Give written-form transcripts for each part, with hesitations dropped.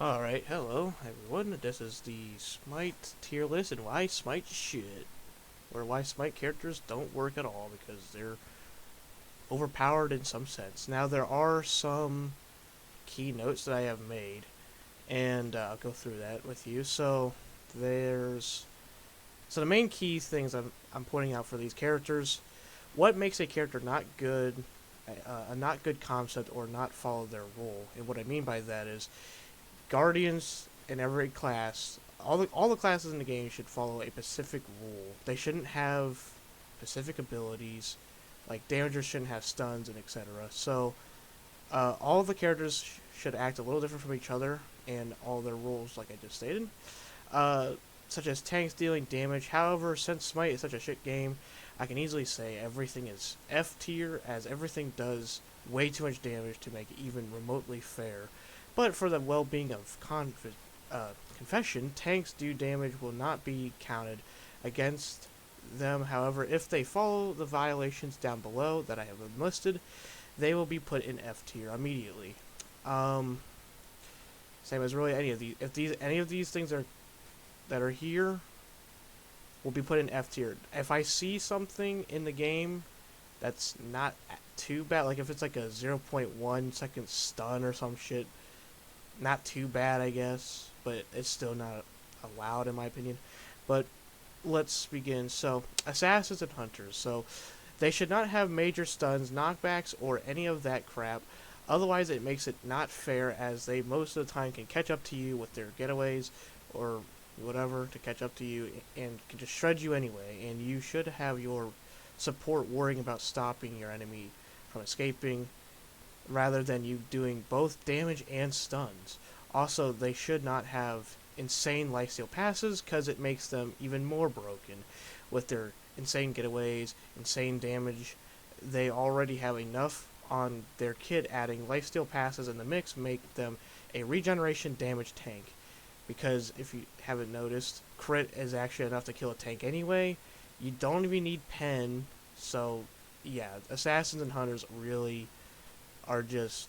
Alright, hello everyone. This is the Smite tier list and why Smite shit. Or why Smite characters don't work at all because they're overpowered in some sense. Now there are some key notes that I have made, and I'll go through that with you. There's the main key things I'm pointing out for these characters. What makes a character not good, a not good concept, or not follow their role? And what I mean by that is Guardians in every class, all the classes in the game should follow a specific rule. They shouldn't have specific abilities, like damagers shouldn't have stuns and etc. All the characters should act a little different from each other, and all their rules, like I just stated, uh, such as tanks dealing damage. However, since Smite is such a shit game, I can easily say everything is F tier, as everything does way too much damage to make it even remotely fair. But for the well-being of confession, tanks do damage will not be counted against them. However, if they follow the violations down below that I have listed, they will be put in F tier immediately. Um, Same as really any of these. If any of these things that are here will be put in F tier. If I see something in the game that's not too bad, like if it's like a 0.1 second stun or some shit, not too bad, I guess, but it's still not allowed in my opinion. But let's begin. So, assassins and hunters. So, they should not have major stuns, knockbacks, or any of that crap. Otherwise, it makes it not fair, as they most of the time can catch up to you with their getaways or whatever to catch up to you and can just shred you anyway. And you should have your support worrying about stopping your enemy from escaping, rather than you doing both damage and stuns. Also, they should not have insane lifesteal passes, because it makes them even more broken with their insane getaways, insane damage. They already have enough on their kit. Adding lifesteal passes in the mix make them a regeneration damage tank, because if you haven't noticed, crit is actually enough to kill a tank anyway. You don't even need pen. So yeah, assassins and hunters really are just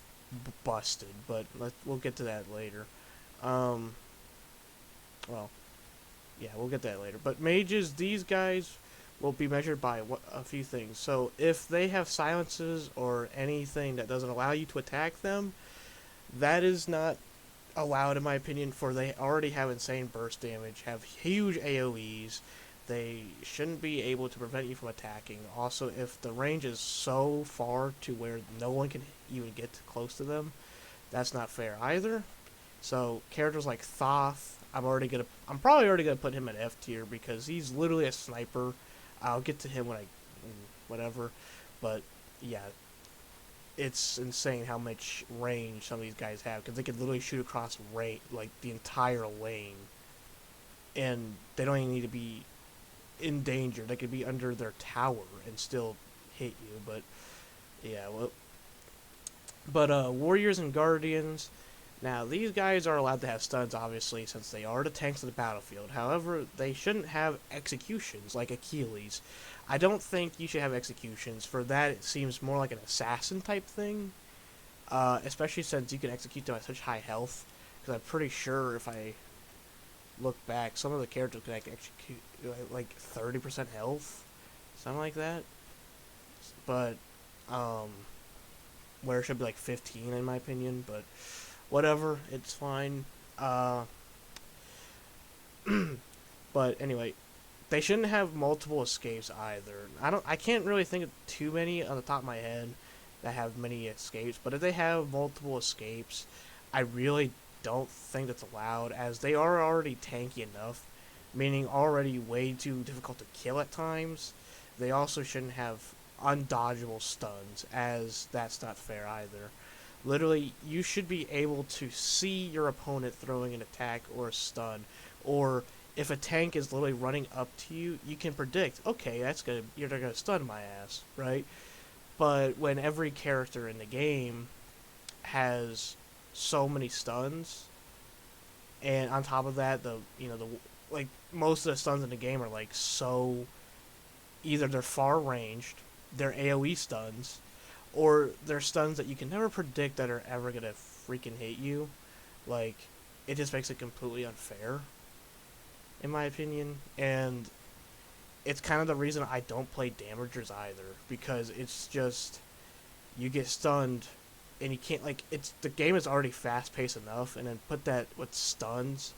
busted, but we'll get to that later. Um, well, yeah, we'll get to that later. But mages, these guys will be measured by a few things. So if they have silences or anything that doesn't allow you to attack them, that is not allowed in my opinion, for they already have insane burst damage, have huge AoEs. They shouldn't be able to prevent you from attacking. Also, if the range is so far to where no one can even get close to them, that's not fair either. So characters like Thoth, I'm probably already gonna put him at F tier, because he's literally a sniper. I'll get to him when whatever, but yeah, it's insane how much range some of these guys have, because they could literally shoot across like the entire lane, and they don't even need to be in danger. They could be under their tower and still hit you. But yeah, warriors and guardians. Now, these guys are allowed to have stuns, obviously, since they are the tanks of the battlefield. However, they shouldn't have executions like Achilles. I don't think you should have executions. For that, it seems more like an assassin type thing, especially since you can execute them at such high health. Because I'm pretty sure if I look back, some of the characters can execute like 30% health, something like that. But where it should be like 15 in my opinion. But whatever, it's fine. But anyway, they shouldn't have multiple escapes either. I can't really think of too many on the top of my head that have many escapes. But if they have multiple escapes, I really don't think that's allowed, as they are already tanky enough, meaning already way too difficult to kill at times. They also shouldn't have undodgeable stuns, as that's not fair either. Literally, you should be able to see your opponent throwing an attack or a stun, or if a tank is literally running up to you, you can predict, okay, you're gonna stun my ass, right? But when every character in the game has so many stuns, and on top of that, like most of the stuns in the game are like so, either they're far ranged, they're AoE stuns, or they're stuns that you can never predict that are ever gonna freaking hit you. Like, it just makes it completely unfair, in my opinion. And it's kind of the reason I don't play damagers either, because it's just you get stunned and you can't, like, it's the game is already fast paced enough, and then put that with stuns,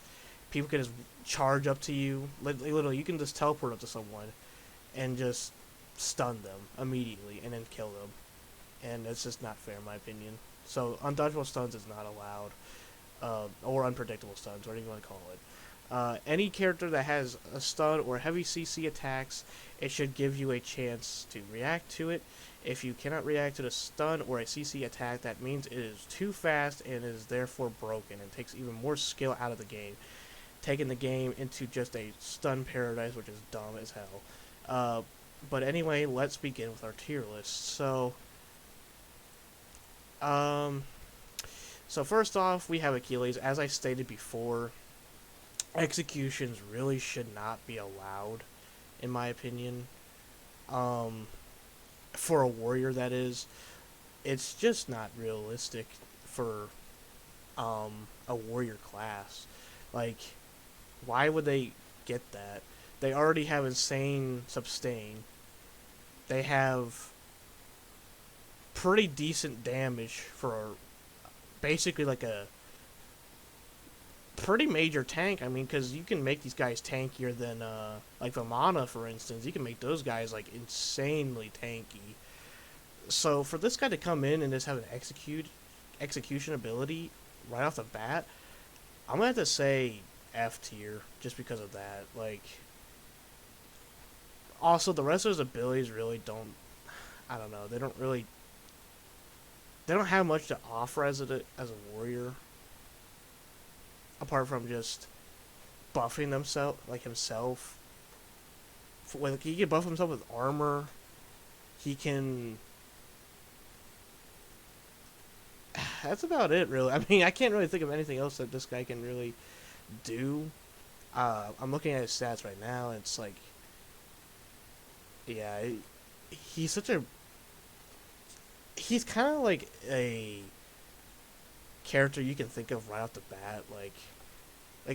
people can just charge up to you. Literally, you can just teleport up to someone and just stun them immediately and then kill them, and it's just not fair in my opinion. So undodgeable stuns is not allowed, or unpredictable stuns, whatever you want to call it. Any character that has a stun or heavy CC attacks, it should give you a chance to react to it. If you cannot react to the stun or a CC attack, that means it is too fast and is therefore broken, and takes even more skill out of the game, taking the game into just a stun paradise, which is dumb as hell. But anyway, let's begin with our tier list. So first off, we have Achilles. As I stated before, executions really should not be allowed, in my opinion. For a warrior, that is. It's just not realistic for a warrior class. Like, why would they get that? They already have insane sustain. They have pretty decent damage for basically like a pretty major tank. I mean, because you can make these guys tankier than, like Vamana, for instance. You can make those guys, like, insanely tanky. So, for this guy to come in and just have an execution ability right off the bat, I'm gonna have to say F tier, just because of that. Like, also, the rest of his abilities really don't, I don't know, they don't have much to offer as a warrior, apart from just buffing himself. Like, he can buff himself with armor. He can. That's about it, really. I mean, I can't really think of anything else that this guy can really do. I'm looking at his stats right now, and it's like, yeah, he's such a. He's kind of like a character you can think of right off the bat. Like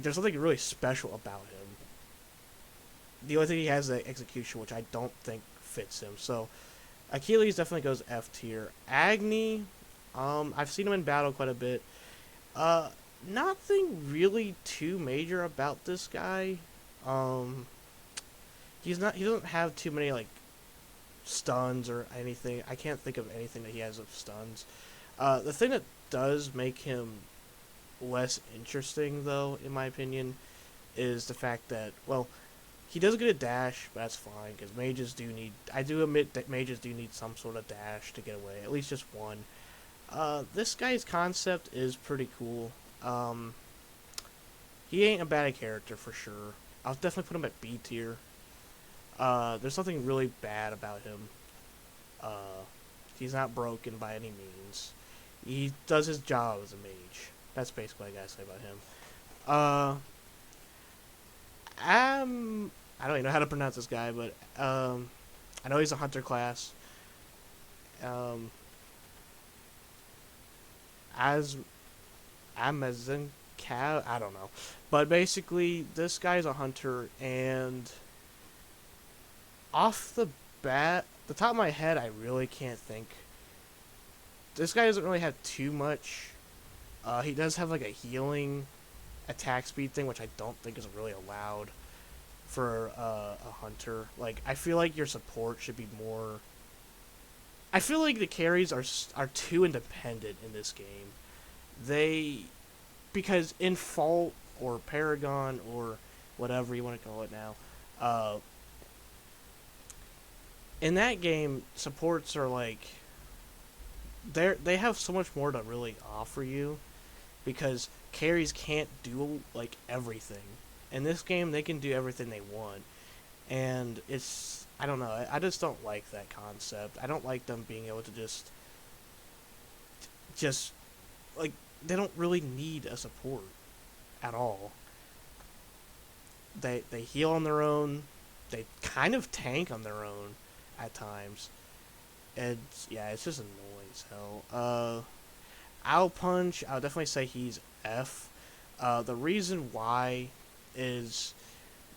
there's something really special about him. The only thing he has is the execution, which I don't think fits him. So Achilles definitely goes F tier. Agni, I've seen him in battle quite a bit. Nothing really too major about this guy. He doesn't have too many, like, stuns or anything. I can't think of anything that he has of stuns. The thing that does make him less interesting, though, in my opinion, is the fact that, well, he does get a dash, but that's fine, because mages do need... I do admit that mages do need some sort of dash to get away, at least just one. This guy's concept is pretty cool. He ain't a bad character, for sure. I'll definitely put him at B tier. There's something really bad about him. He's not broken by any means. He does his job as a mage. That's basically what I gotta say about him. I don't even know how to pronounce this guy, but I know he's a hunter class. Amazon cow, I don't know, but basically this guy's a hunter, and off the bat, the top of my head, I really can't think. This guy doesn't really have too much. He does have like a healing attack speed thing, which I don't think is really allowed for a hunter. Like, I feel like your support should be more. I feel like the carries are too independent in this game. Because in Fault or Paragon or whatever you want to call it now, in that game, supports are like, they have so much more to really offer you, because carries can't do, like, everything. In this game, they can do everything they want, and it's, I don't know, I just don't like that concept. I don't like them being able to just, like, they don't really need a support at all. They heal on their own, they kind of tank on their own at times, and yeah, it's just annoying as hell. Owl Punch, I'll definitely say he's F. The reason why is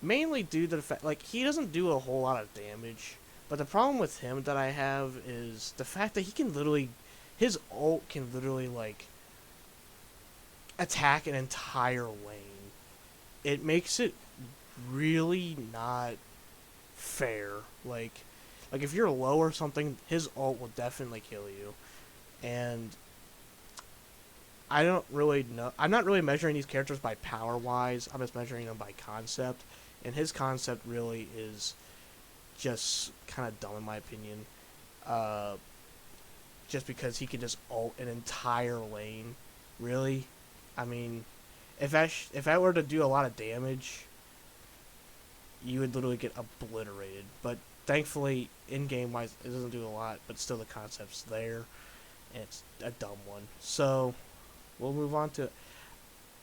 mainly due to the fact, like, he doesn't do a whole lot of damage. But the problem with him that I have is the fact that he can literally, his ult can literally, like, attack an entire lane. It makes it really not fair. Like if you're low or something, his ult will definitely kill you. And I don't really know. I'm not really measuring these characters by power wise. I'm just measuring them by concept. And his concept really is just kind of dumb in my opinion. Uh, just because he can just ult an entire lane. Really? I mean, if I were to do a lot of damage, you would literally get obliterated. But thankfully, in-game wise, it doesn't do a lot, but still the concept's there, and it's a dumb one. So, we'll move on to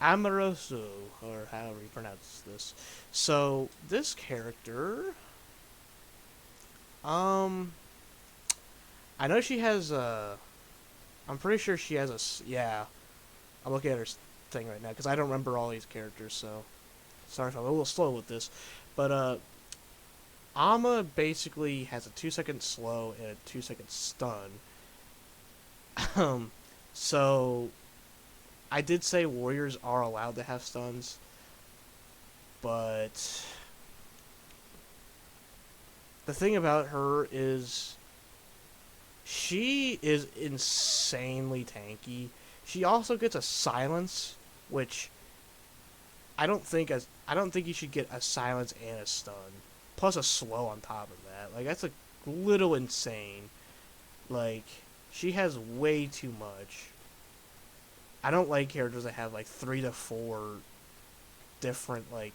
Amoroso, or however you pronounce this. So, this character, I know she has I'm pretty sure she has yeah, I'm looking at her thing right now, because I don't remember all these characters, so sorry if I'm a little slow with this. But, Amma basically has a 2-second slow and a 2-second stun. So, I did say warriors are allowed to have stuns, but the thing about her is she is insanely tanky. She also gets a silence, which I don't think you should get a silence and a stun, plus a slow on top of that. Like, that's a little insane. Like, she has way too much. I don't like characters that have like 3 to 4 different like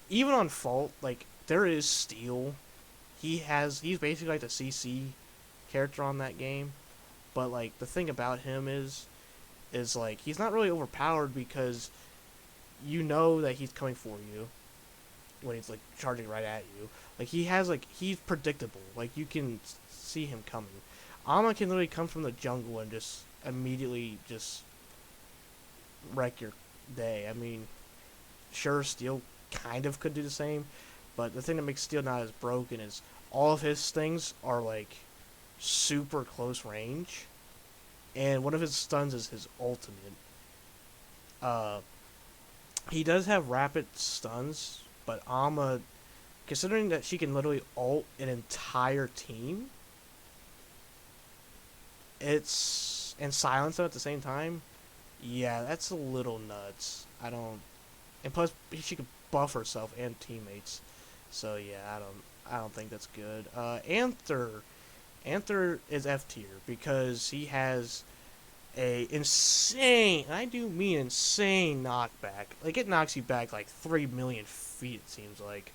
even on Fault, like there is Steel. He's basically like the CC character on that game, but like the thing about him is like he's not really overpowered because you know that he's coming for you when he's like charging right at you. Like he's predictable. Like you can see him coming. Amma can literally come from the jungle and just immediately just wreck your day. I mean, sure, Steel kind of could do the same, but the thing that makes Steel not as broken is all of his things are like super close range, and one of his stuns is his ultimate. He does have rapid stuns, but Amma, considering that she can literally ult an entire team, and silence them at the same time. Yeah, that's a little nuts. And plus she could buff herself and teammates. So yeah, I don't think that's good. Anther is F tier because he has a insane, and I do mean insane knockback. Like it knocks you back like 3 million feet. It seems like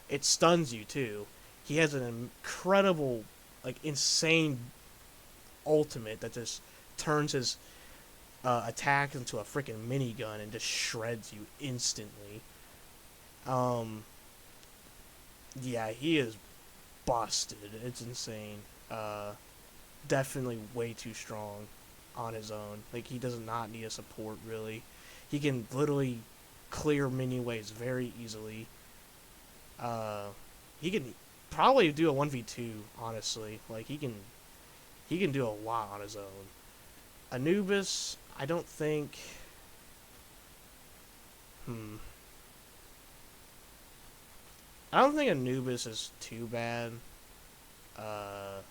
it stuns you too. He has an incredible, like insane ultimate that just turns his attack into a freaking minigun and just shreds you instantly. Yeah, he is busted. It's insane. Definitely way too strong on his own. Like, he does not need a support, really. He can literally clear mini waves very easily. He can probably do a 1v2, honestly. Like, he can do a lot on his own. Anubis, I don't think... I don't think Anubis is too bad. I'll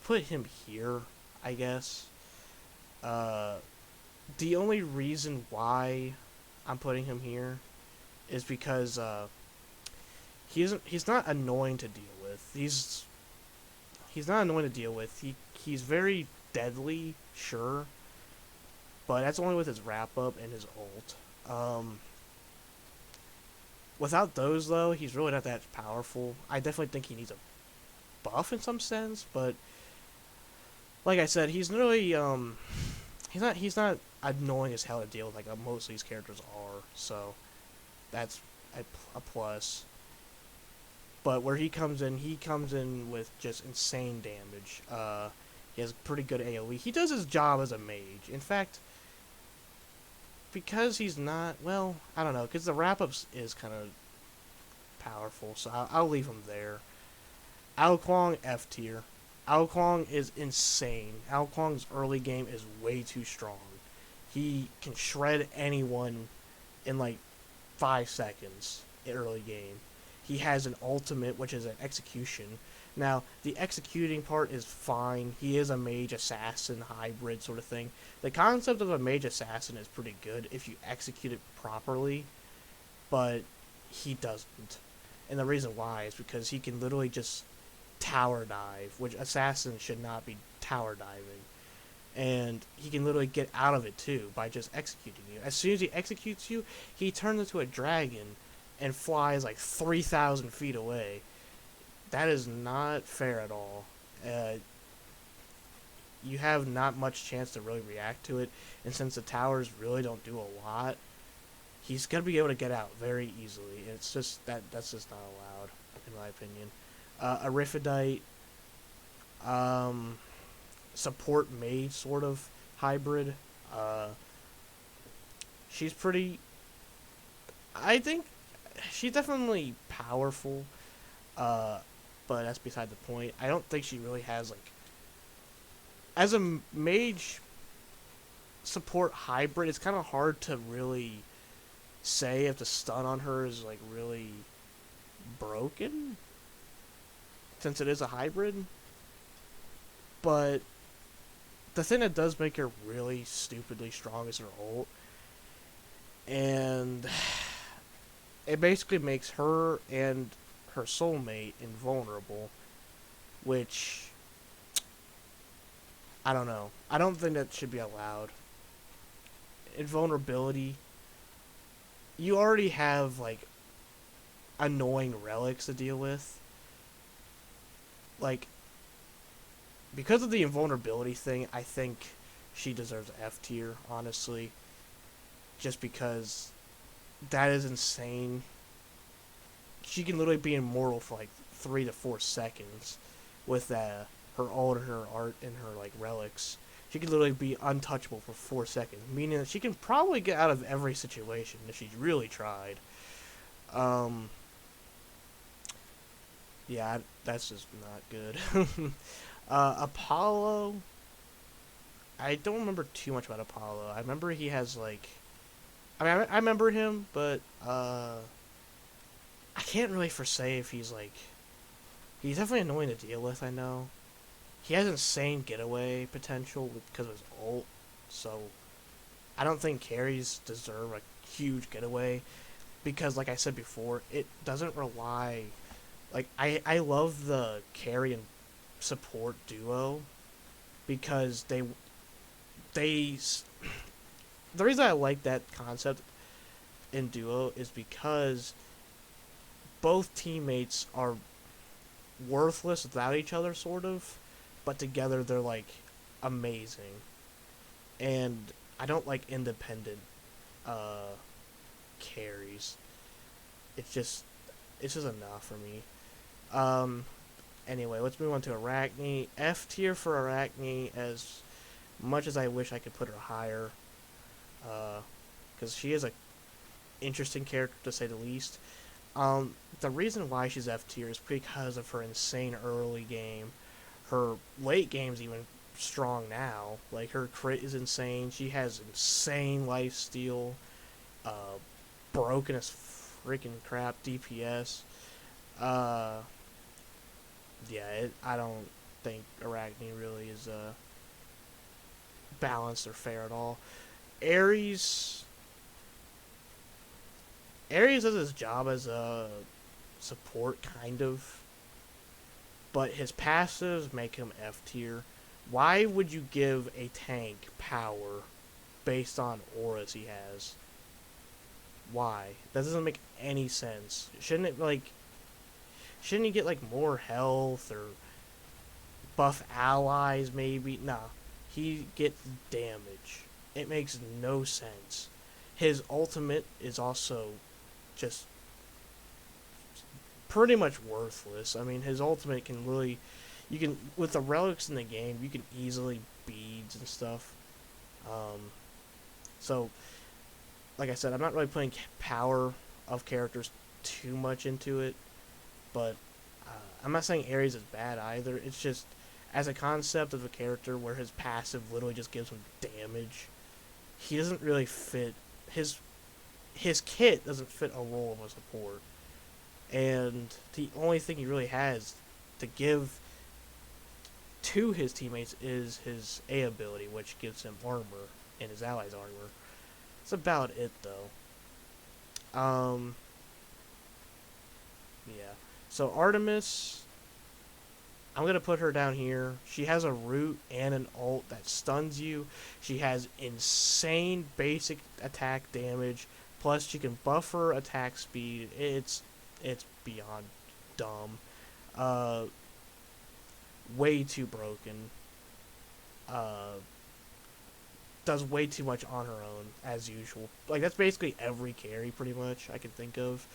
put him here, I guess. The only reason why I'm putting him here is because he's not annoying to deal with. He's not annoying to deal with. He's very deadly, sure, but that's only with his wrap up and his ult. Without those though, he's really not that powerful. I definitely think he needs a buff in some sense, but like I said, he's really he's not annoying as hell to deal with like most of these characters are. So that's a plus. But where he comes in with just insane damage. He has pretty good AoE. He does his job as a mage. In fact, because he's not, well, I don't know, because the wrap-ups is kind of powerful, so I'll leave him there. Ao Kuang, F tier. Ao Kuang is insane. Ao Kuang's early game is way too strong. He can shred anyone in like 5 seconds in early game. He has an ultimate, which is an execution. Now, the executing part is fine. He is a mage assassin hybrid sort of thing. The concept of a mage assassin is pretty good if you execute it properly, but he doesn't. And the reason why is because he can literally just tower dive, which assassins should not be tower diving. And he can literally get out of it too by just executing you. As soon as he executes you, he turns into a dragon and flies like 3,000 feet away. That is not fair at all. You have not much chance to really react to it, and since the towers really don't do a lot, he's gonna be able to get out very easily. It's just that's just not allowed, in my opinion. Eriffidite, support mage sort of hybrid. She's pretty. I think she's definitely powerful, but that's beside the point. I don't think she really has like, as a mage support hybrid, it's kind of hard to really say if the stun on her is like really broken, since it is a hybrid. But the thing that does make her really stupidly strong is her ult, and it basically makes her and her soulmate invulnerable, which I don't know. I don't think that should be allowed. Invulnerability, you already have like annoying relics to deal with. Like, because of the invulnerability thing, I think she deserves F tier, honestly. Just because that is insane. She can literally be immortal for like 3 to 4 seconds with her ult and her art and her like relics. She can literally be untouchable for 4 seconds, meaning that she can probably get out of every situation if she really tried. Yeah, that's just not good. Apollo, I don't remember too much about Apollo. I remember he has like, I remember him, but I can't really foresay if he's like, he's definitely annoying to deal with. I know he has insane getaway potential because of his ult, so I don't think carries deserve a huge getaway because, like I said before, it doesn't rely. Like I love the carry and support duo because they the reason I like that concept in duo is because both teammates are worthless without each other, sort of, but together they're like amazing. And I don't like independent carries. It's just enough for me. Anyway, let's move on to Arachne. F tier for Arachne, as much as I wish I could put her higher, because she is a interesting character to say the least. The reason why she's F tier is because of her insane early game. Her late game's even strong now. Like, her crit is insane. She has insane lifesteal, broken as freaking crap DPS. I don't think Arachne really is balanced or fair at all. Aries does his job as a support, kind of, but his passives make him F tier. Why would you give a tank power based on auras he has? Why? That doesn't make any sense. Shouldn't he get like more health or buff allies maybe? Nah. He gets damage. It makes no sense. His ultimate is also just pretty much worthless. I mean, his ultimate can really, you can, with the relics in the game, you can easily beads and stuff. So like I said, I'm not really putting power of characters too much into it, but I'm not saying Aries is bad either. It's just as a concept of a character where his passive literally just gives him damage, he doesn't really fit his kit doesn't fit a role of a support, and the only thing he really has to give to his teammates is his A ability, which gives him armor and his allies' armor. That's about it, though. Yeah. So Artemis, I'm gonna put her down here. She has a root and an ult that stuns you. She has insane basic attack damage. Plus, she can buff her attack speed. It's beyond dumb. Uh, Way too broken. Uh, does way too much on her own as usual. Like that's basically every carry pretty much I can think of.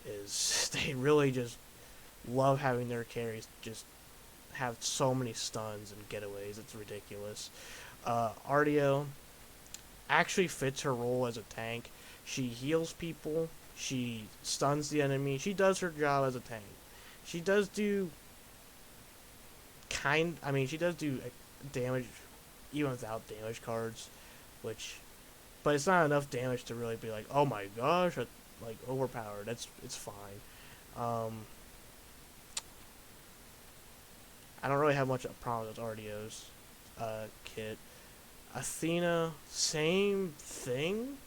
Is they really just love having their carries just have so many stuns and getaways. It's ridiculous. Ardeo actually fits her role as a tank. She heals people. She stuns the enemy. She does her job as a tank. She does do she does do damage even without damage cards, but it's not enough damage to really be like, oh my gosh, like overpowered. It's fine. I don't really have much problem with Ardeo's kit. Athena, same thing.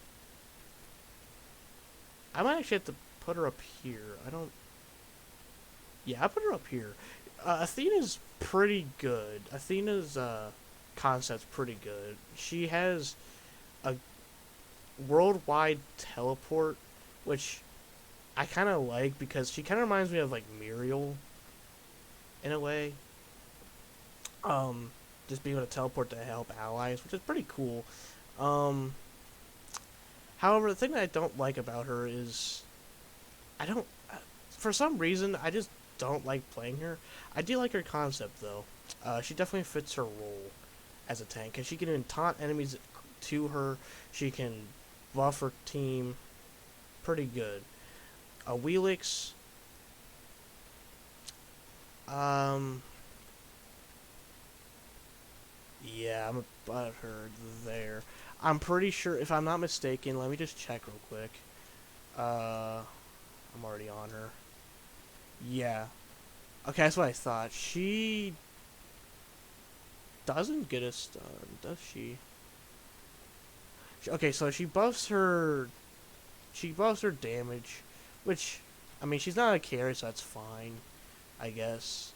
I might actually have to put her up here. I don't. Yeah, I put her up here. Athena's pretty good. Athena's concept's pretty good. She has a worldwide teleport, which I kind of like because she kind of reminds me of like Muriel in a way. Just being able to teleport to help allies, which is pretty cool. However, the thing that I don't like about her is I don't, for some reason, I just don't like playing her. I do like her concept though. She definitely fits her role as a tank, and she can even taunt enemies to her. She can buff her team pretty good. Wheelix, yeah, I'm about her there. I'm pretty sure, if I'm not mistaken, let me just check real quick. I'm already on her. Yeah. Okay, that's what I thought. She doesn't get a stun, does she? Okay, so she buffs her damage, which, I mean, she's not a carry, so that's fine, I guess.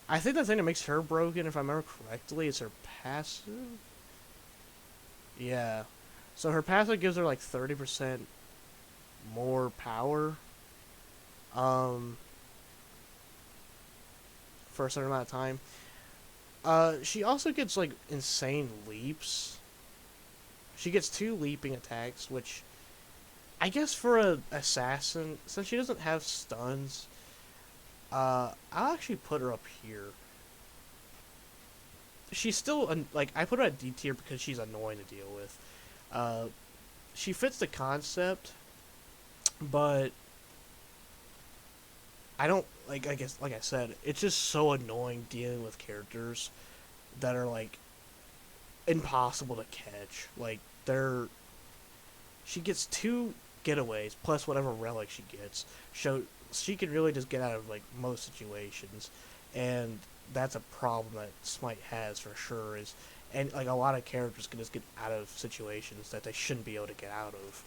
I think the thing that makes her broken, if I remember correctly, is her passive. Yeah. So her passive gives her like 30% more power. Um, for a certain amount of time. She also gets like insane leaps. She gets 2 leaping attacks, which I guess for a assassin, since she doesn't have stuns, I'll actually put her up here. She's still like I put her at D tier because she's annoying to deal with. She fits the concept, but I don't like. I guess like I said, it's just so annoying dealing with characters that are like impossible to catch. Like she gets 2 getaways plus whatever relic she gets. So she can really just get out of like most situations, and that's a problem that Smite has for sure. And like a lot of characters can just get out of situations that they shouldn't be able to get out of,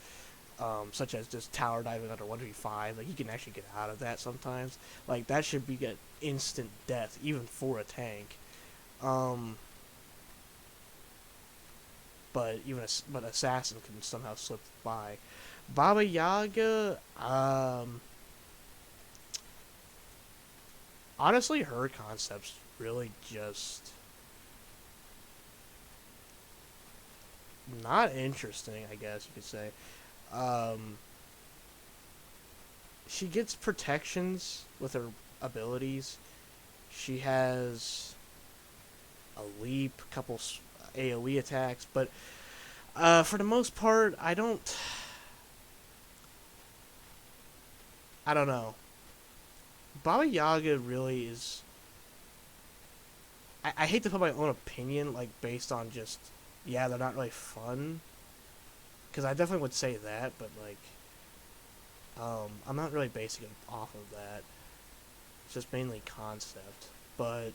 such as just tower diving under 1v5. Like you can actually get out of that sometimes. Like that should be an instant death even for a tank. But assassin can somehow slip by. Baba Yaga, honestly, her concept's really just not interesting, I guess you could say. She gets protections with her abilities. She has a leap, couple AoE attacks, but For the most part, I don't know. Baba Yaga really is. I hate to put my own opinion, like, based on just, yeah, they're not really fun. Because I definitely would say that, but, like, I'm not really basing it off of that. It's just mainly concept. But,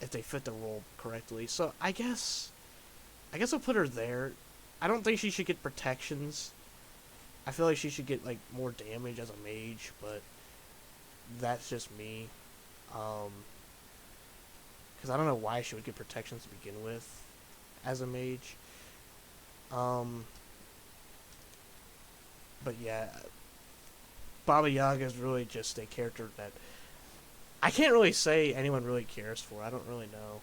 if they fit the role correctly. So, I guess I'll put her there. I don't think she should get protections. I feel like she should get, like, more damage as a mage, but that's just me. Because I don't know why she would get protections to begin with as a mage. Um, but yeah, Baba Yaga is really just a character that I can't really say anyone really cares for. I don't really know.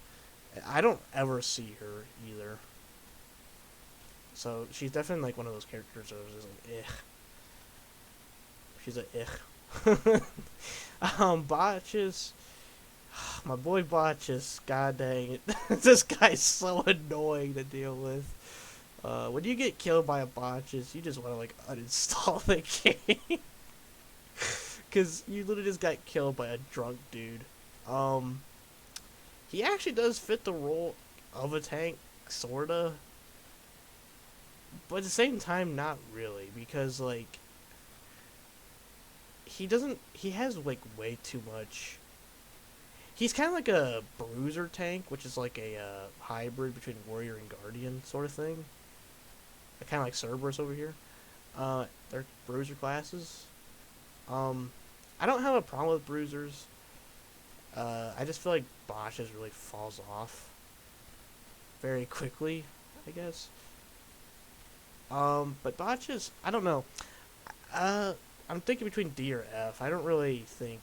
I don't ever see her either. So she's definitely like one of those characters that was just like, eh. She's a Botches. My boy Botches. God dang it. This guy's so annoying to deal with. When you get killed by a Botches, you just want to like uninstall the game. Because you literally just got killed by a drunk dude. He actually does fit the role of a tank, sorta. But at the same time, not really. Because, like, he has, like, way too much. He's kind of like a bruiser tank, which is like a hybrid between warrior and guardian sort of thing. Kind of like Cerberus over here. They're bruiser classes. I don't have a problem with bruisers. I just feel like Botches really falls off very quickly, I guess. But Botches, I don't know. I'm thinking between D or F. I don't really think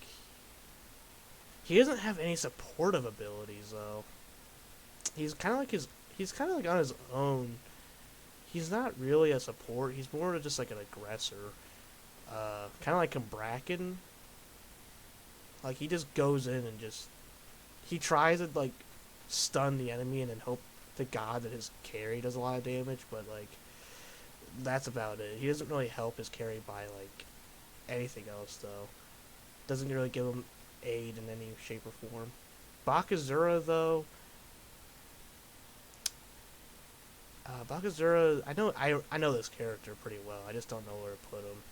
he doesn't have any supportive abilities though. He's kind of like he's kind of like on his own. He's not really a support. He's more just like an aggressor. Kind of like Kabrakkan. Like he just goes in and just he tries to like stun the enemy and then hope to God that his carry does a lot of damage, but like that's about it. He doesn't really help his carry by like anything else though. Doesn't really give him aid in any shape or form. Bakazura though, Bakazura, I know this character pretty well. I just don't know where to put him.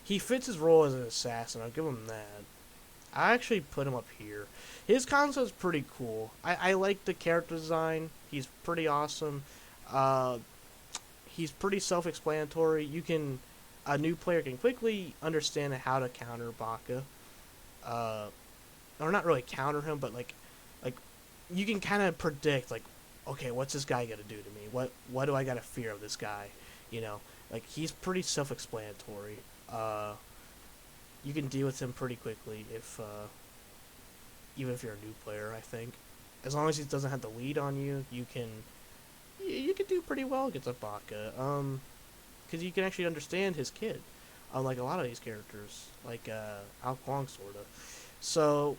He fits his role as an assassin. I'll give him that. I actually put him up here. His concept's pretty cool. I like the character design. He's pretty awesome. Uh, he's pretty self-explanatory. A new player can quickly understand how to counter Baka. Or not really counter him, but like you can kind of predict like, okay, what's this guy gonna do to me? What do I gotta fear of this guy? You know, like he's pretty self-explanatory. You can deal with him pretty quickly if even if you're a new player. I think as long as he doesn't have the lead on you, you can do pretty well against a Baka. Because you can actually understand his kid, unlike a lot of these characters, like Ao Kuang sorta. So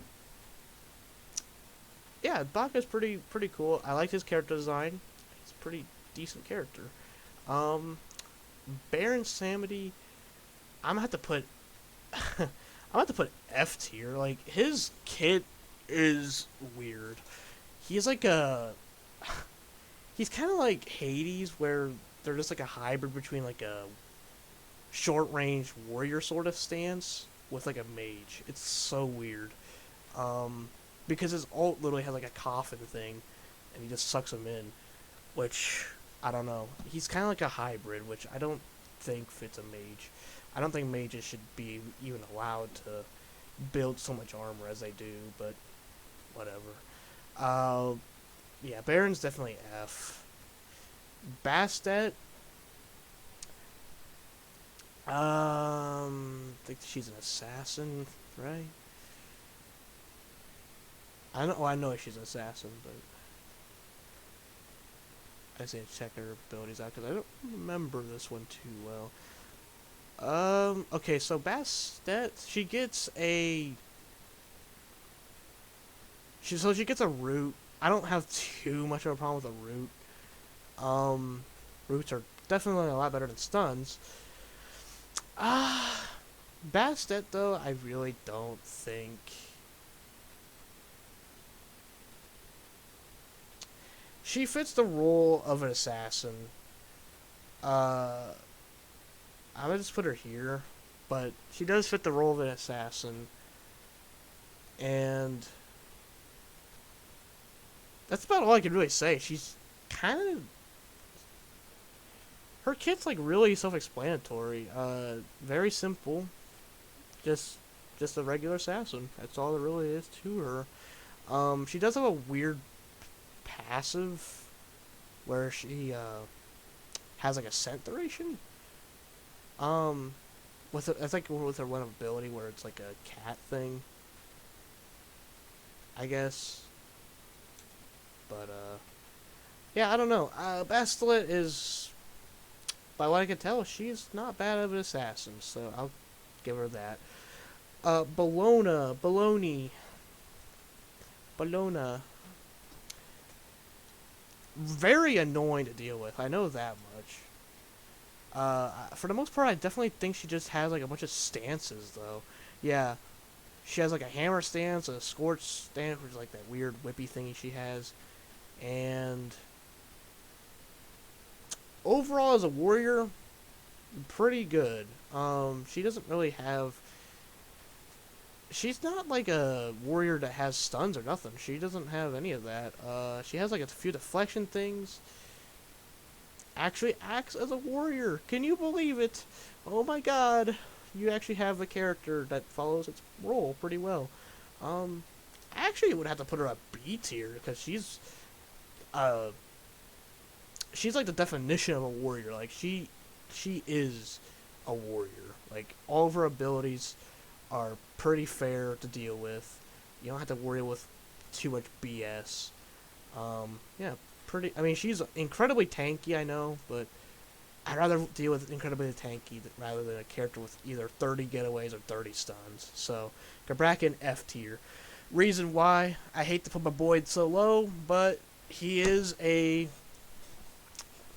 yeah, Baka's pretty cool. I like his character design. He's a pretty decent character. Baron Samedi, I'm gonna have to put F tier. Like his kit is weird. He's like he's kind of like Hades, where they're just like a hybrid between like a short range warrior sort of stance with like a mage. It's so weird. Because his ult literally has like a coffin thing, and he just sucks him in, which I don't know. He's kind of like a hybrid, which I don't think fits a mage. I don't think mages should be even allowed to build so much armor as they do, but whatever. Yeah, Baron's definitely F. Bastet, I think she's an assassin, right? I know she's an assassin, but I just need to check her abilities out because I don't remember this one too well. Okay, so Bastet, she gets a So she gets a root. I don't have too much of a problem with a root. Roots are definitely a lot better than stuns. Bastet though, I really don't think. She fits the role of an assassin. I'm gonna just put her here, but she does fit the role of an assassin, and that's about all I can really say. She's kind of her kit's like really self-explanatory. Very simple, just just a regular assassin. That's all there really is to her. She does have a weird passive where she has like a scent duration. With it, it's like with her one ability where it's like a cat thing, I guess. But yeah, I don't know. Bastelet is, by what I can tell, she's not bad of an assassin, so I'll give her that. Bologna. Very annoying to deal with. I know that much. For the most part, I definitely think she just has like a bunch of stances, though. Yeah, she has like a hammer stance, a scorch stance, which is like that weird whippy thingy she has, and overall as a warrior, pretty good. She doesn't really have. She's not like a warrior that has stuns or nothing. She doesn't have any of that. She has like a few deflection things. Actually acts as a warrior. Can you believe it? Oh my god. You actually have a character that follows its role pretty well. I actually would have to put her at B tier because uh she's like the definition of a warrior. Like she is a warrior. Like all of her abilities are pretty fair to deal with. You don't have to worry with too much BS. Yeah, pretty. I mean, she's incredibly tanky, I know, but I'd rather deal with incredibly tanky rather than a character with either 30 getaways or 30 stuns. So, Cabrakan F tier. Reason why I hate to put my boy so low, but he is a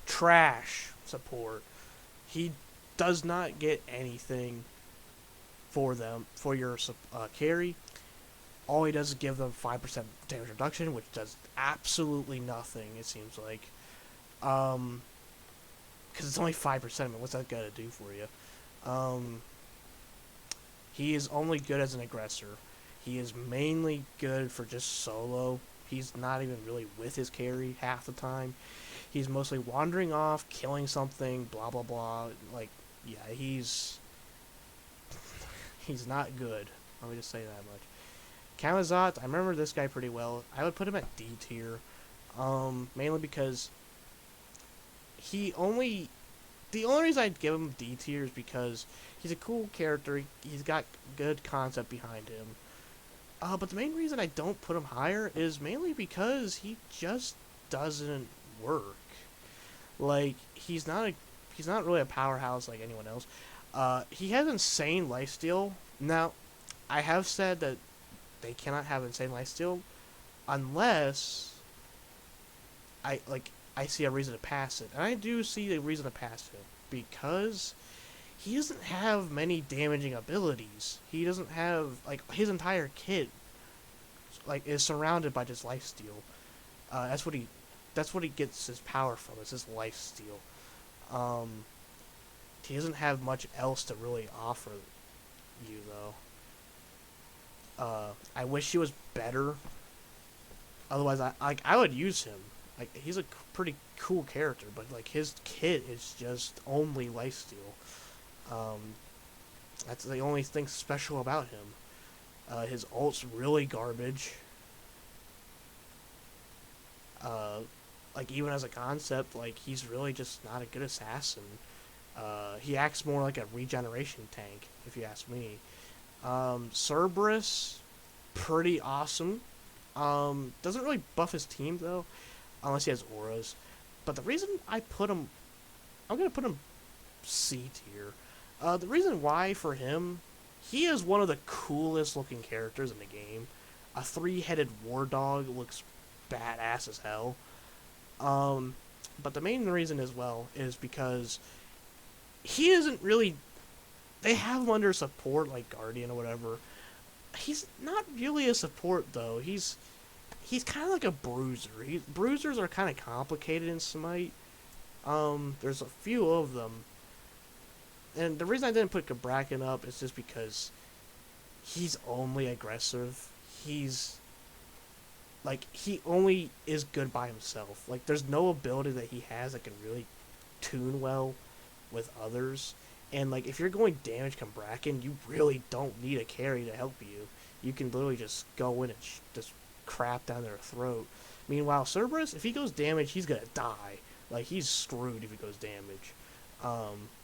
trash support. He does not get anything for your carry. All he does is give them 5% damage reduction, which does absolutely nothing, it seems like. Because it's only 5%. I mean, what's that gonna do for you? He is only good as an aggressor. He is mainly good for just solo. He's not even really with his carry half the time. He's mostly wandering off, killing something, blah blah blah. Like, yeah, he's not good. Let me just say that much. Camazot, I remember this guy pretty well. I would put him at D tier, mainly because the only reason I'd give him D tier is because he's a cool character. He's got good concept behind him. But the main reason I don't put him higher is mainly because he just doesn't work. Like he's not really a powerhouse like anyone else. He has insane lifesteal. Now, I have said that they cannot have insane lifesteal unless I see a reason to pass it. And I do see a reason to pass it because he doesn't have many damaging abilities. He doesn't have like his entire kit like is surrounded by just lifesteal. That's what he gets his power from. It's his lifesteal. He doesn't have much else to really offer you though. I wish he was better. Otherwise, I would use him. Like he's a pretty cool character, but like his kit is just only lifesteal. That's the only thing special about him. His ult's really garbage. Like even as a concept, like he's really just not a good assassin. He acts more like a regeneration tank, if you ask me. Cerberus, pretty awesome. Doesn't really buff his team though, unless he has auras. But the reason I'm gonna put him C tier. The reason why for him, he is one of the coolest looking characters in the game. A three-headed war dog looks badass as hell. But the main reason as well is because he isn't really. They have him under support like Guardian or whatever. He's not really a support though. He's kind of like a bruiser. Bruisers are kind of complicated in Smite. There's a few of them, and the reason I didn't put Cabrakan up is just because he's only aggressive. He's like he only is good by himself. Like there's no ability that he has that can really tune well with others. And like if you're going damage Cabrakan, you really don't need a carry to help you. You can literally just go in and just crap down their throat. Meanwhile, Cerberus, if he goes damage, he's gonna die. Like he's screwed if he goes damage.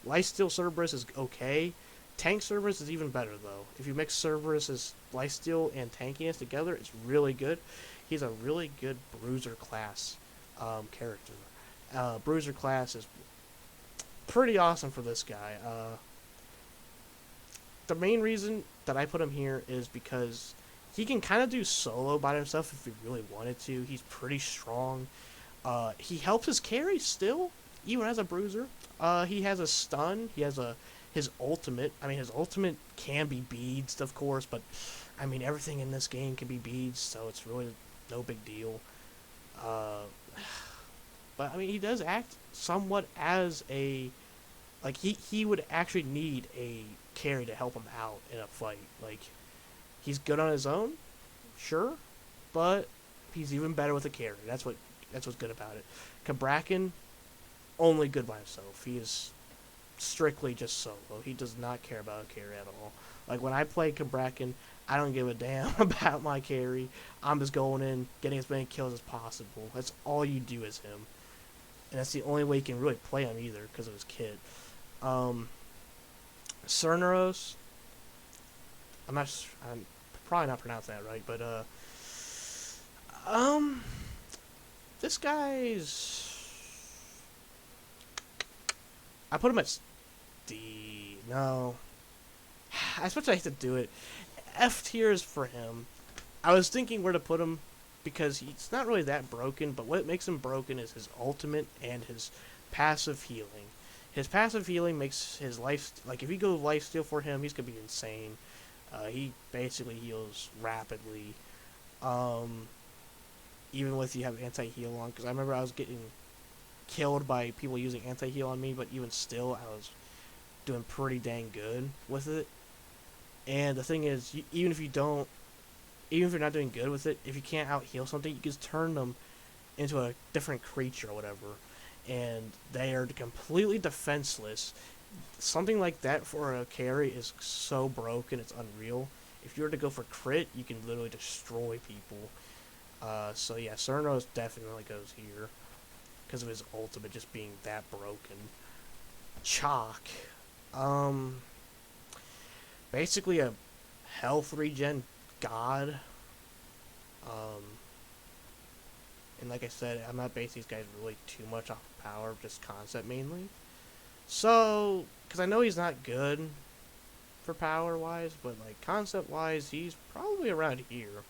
Lifesteal Cerberus is okay. Tank Cerberus is even better though. If you mix Cerberus's lifesteal and tankiness together, it's really good. He's a really good bruiser class character. Bruiser class is pretty awesome for this guy. The main reason that I put him here is because he can kind of do solo by himself if he really wanted to. He's pretty strong. He helps his carry still, even as a bruiser. He has a stun. He has his ultimate. I mean, his ultimate can be beads, of course, but I mean, everything in this game can be beads, so it's really no big deal. But I mean, he does act somewhat as a like he would actually need a carry to help him out in a fight. Like he's good on his own, sure, but he's even better with a carry. That's what's good about it. Cabrakan, only good by himself. He is strictly just solo. He does not care about a carry at all. Like when I play Cabrakan, I don't give a damn about my carry. I'm just going in, getting as many kills as possible. That's all you do as him. And that's the only way you can really play him either, because of his kit. Cerneros, I'm probably not pronouncing that right, but this guy's, I put him at D. No, I especially hate to do it. F tier is for him. I was thinking where to put him because he's not really that broken, but what makes him broken is his ultimate and his passive healing. His passive healing makes his life, like if you go lifesteal for him, he's gonna be insane. He basically heals rapidly, even with you have anti-heal on. Because I remember I was getting killed by people using anti-heal on me, but even still, I was doing pretty dang good with it. And the thing is, even if you're not doing good with it, if you can't out-heal something, you can just turn them into a different creature or whatever. And they are completely defenseless. Something like that for a carry is so broken, it's unreal. If you were to go for crit, you can literally destroy people. So yeah, Cerneros definitely goes here because of his ultimate just being that broken. Chalk. Basically a health regen god. And like I said, I'm not basing these guys really too much off of power, just concept mainly. So, because I know he's not good for power-wise, but like concept-wise, he's probably around here.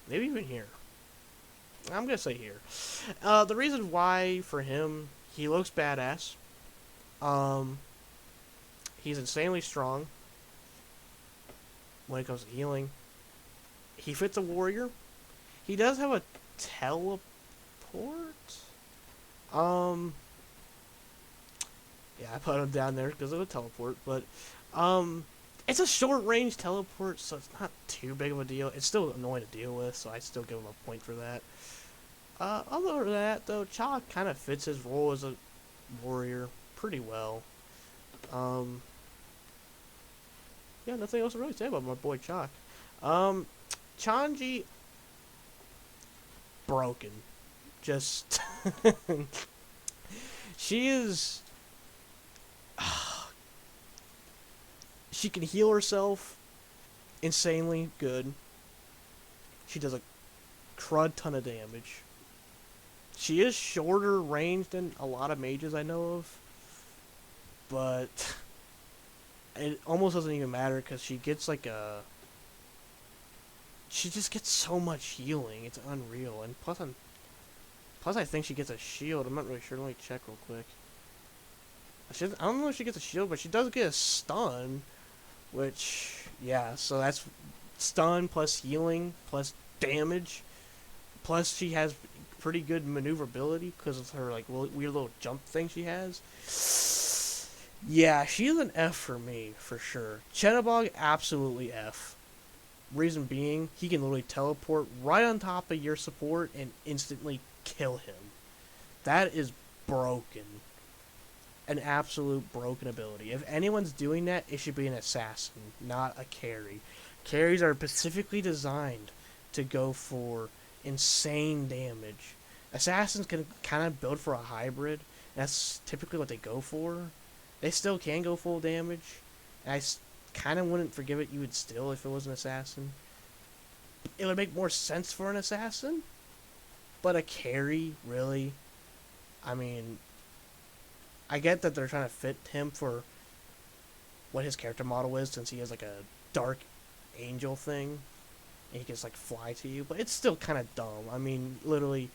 Maybe even here. I'm going to say here. The reason why for him, he looks badass. He's insanely strong when it comes to healing. He fits a warrior. He does have a teleport. Yeah, I put him down there because of a teleport, but it's a short range teleport, so it's not too big of a deal. It's still annoying to deal with, so I still give him a point for that. Other than that, though, Chalk kind of fits his role as a warrior pretty well. Yeah, nothing else to really say about my boy Chalk. Chanji, broken. Just she is. She can heal herself insanely good. She does a crud ton of damage. She is shorter range than a lot of mages I know of, but it almost doesn't even matter because she gets like a she just gets so much healing. It's unreal. And plus I think she gets a shield. I'm not really sure. Let me check real quick. I don't know if she gets a shield, but she does get a stun. Which, yeah, so that's stun plus healing plus damage. Plus she has pretty good maneuverability because of her like weird little jump thing she has. Yeah, she's an F for me, for sure. Chenabog, absolutely F. Reason being, he can literally teleport right on top of your support and instantly kill him. That is broken. An absolute broken ability. If anyone's doing that, it should be an assassin, not a carry. Carries are specifically designed to go for insane damage. Assassins can kind of build for a hybrid. That's typically what they go for. They still can go full damage. And I kind of wouldn't forgive it. You would still if it was an assassin. It would make more sense for an assassin. But a carry, really? I mean, I get that they're trying to fit him for what his character model is, since he has like a dark angel thing. And he can just like fly to you. But it's still kind of dumb. I mean, literally,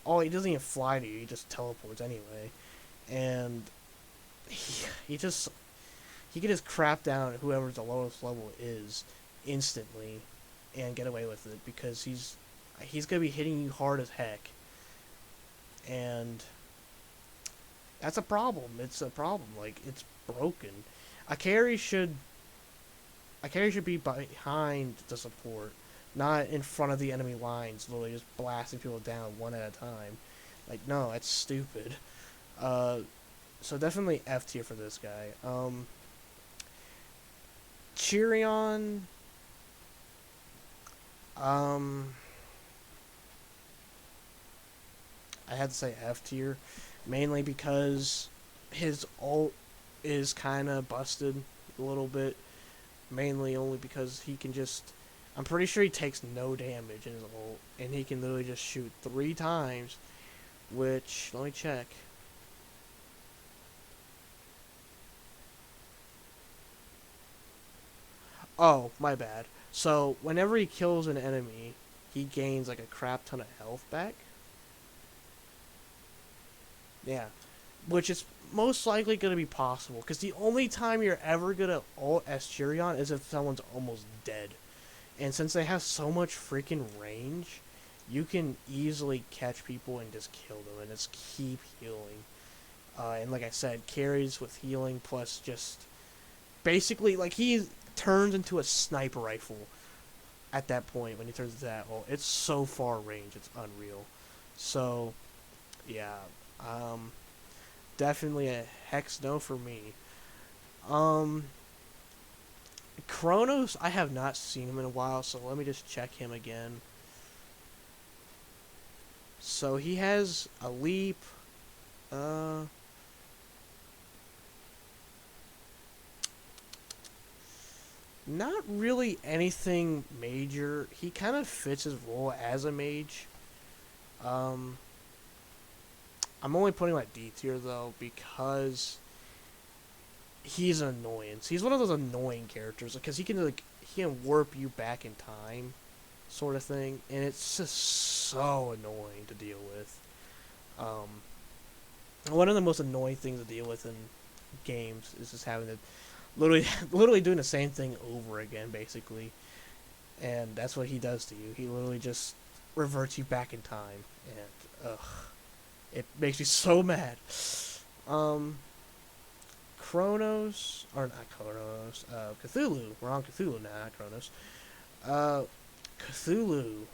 he doesn't even fly to you. He just teleports anyway. And he can just crap down whoever's the lowest level is instantly and get away with it because he's gonna be hitting you hard as heck, and that's a problem. It's a problem. Like, it's broken. A carry should be behind the support, not in front of the enemy lines, literally just blasting people down one at a time. Like, no, that's stupid. So definitely F tier for this guy. Chirion. I had to say F tier, mainly because his ult is kind of busted a little bit. Mainly only because he can just... I'm pretty sure he takes no damage in his ult, and he can literally just shoot 3 times, which... Let me check. Oh, my bad. So, whenever he kills an enemy, he gains like a crap ton of health back. Yeah. Which is most likely going to be possible, because the only time you're ever going to ult as Chirion is if someone's almost dead. And since they have so much freaking range, you can easily catch people and just kill them, and just keep healing. And like I said, carries with healing plus just... Basically, like, he turns into a sniper rifle at that point when he turns into that ult. It's so far range, it's unreal. So, yeah. Definitely a hex no for me. Chronos, I have not seen him in a while, so let me just check him again. So he has a leap. Not really anything major. He kind of fits his role as a mage. I'm only putting him at D tier though because he's an annoyance. He's one of those annoying characters because he can warp you back in time, sort of thing, and it's just so annoying to deal with. One of the most annoying things to deal with in games is just having to literally doing the same thing over again, basically, and that's what he does to you. He literally just reverts you back in time, and it makes me so mad. Chronos, or not Chronos, Cthulhu. We're on Cthulhu now, not Chronos. Cthulhu.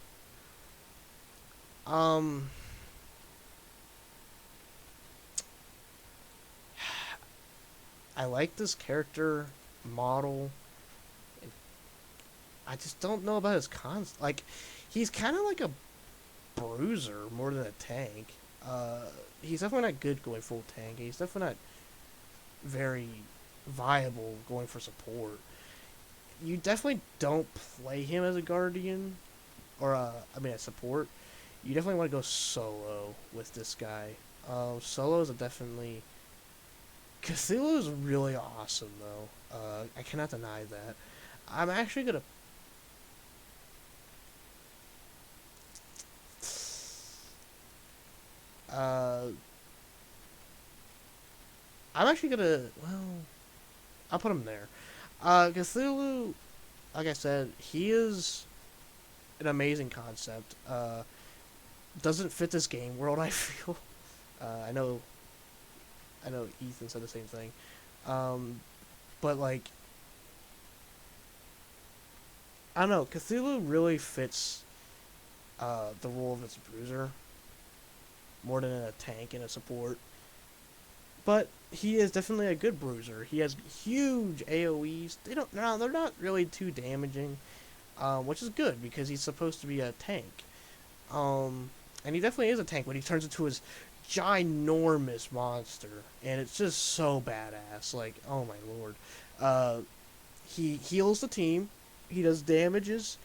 I like this character model. I just don't know about his cons. Like, he's kind of like a bruiser more than a tank. He's definitely not good going full tank. He's definitely not very viable going for support. You definitely don't play him as a guardian, or a support. You definitely want to go solo with this guy. Solos are definitely... Cthulhu is really awesome, though. I cannot deny that. I'm actually gonna... actually gonna, well, I'll put him there. Cthulhu, like I said, he is an amazing concept. Doesn't fit this game world, I feel. I know Ethan said the same thing. But like, I don't know, Cthulhu really fits the role of its bruiser more than a tank and a support. But he is definitely a good bruiser. He has huge AoEs. They're not really too damaging, which is good because he's supposed to be a tank. And he definitely is a tank when he turns into his ginormous monster, and it's just so badass. Like, oh my lord. He heals the team. He does damages,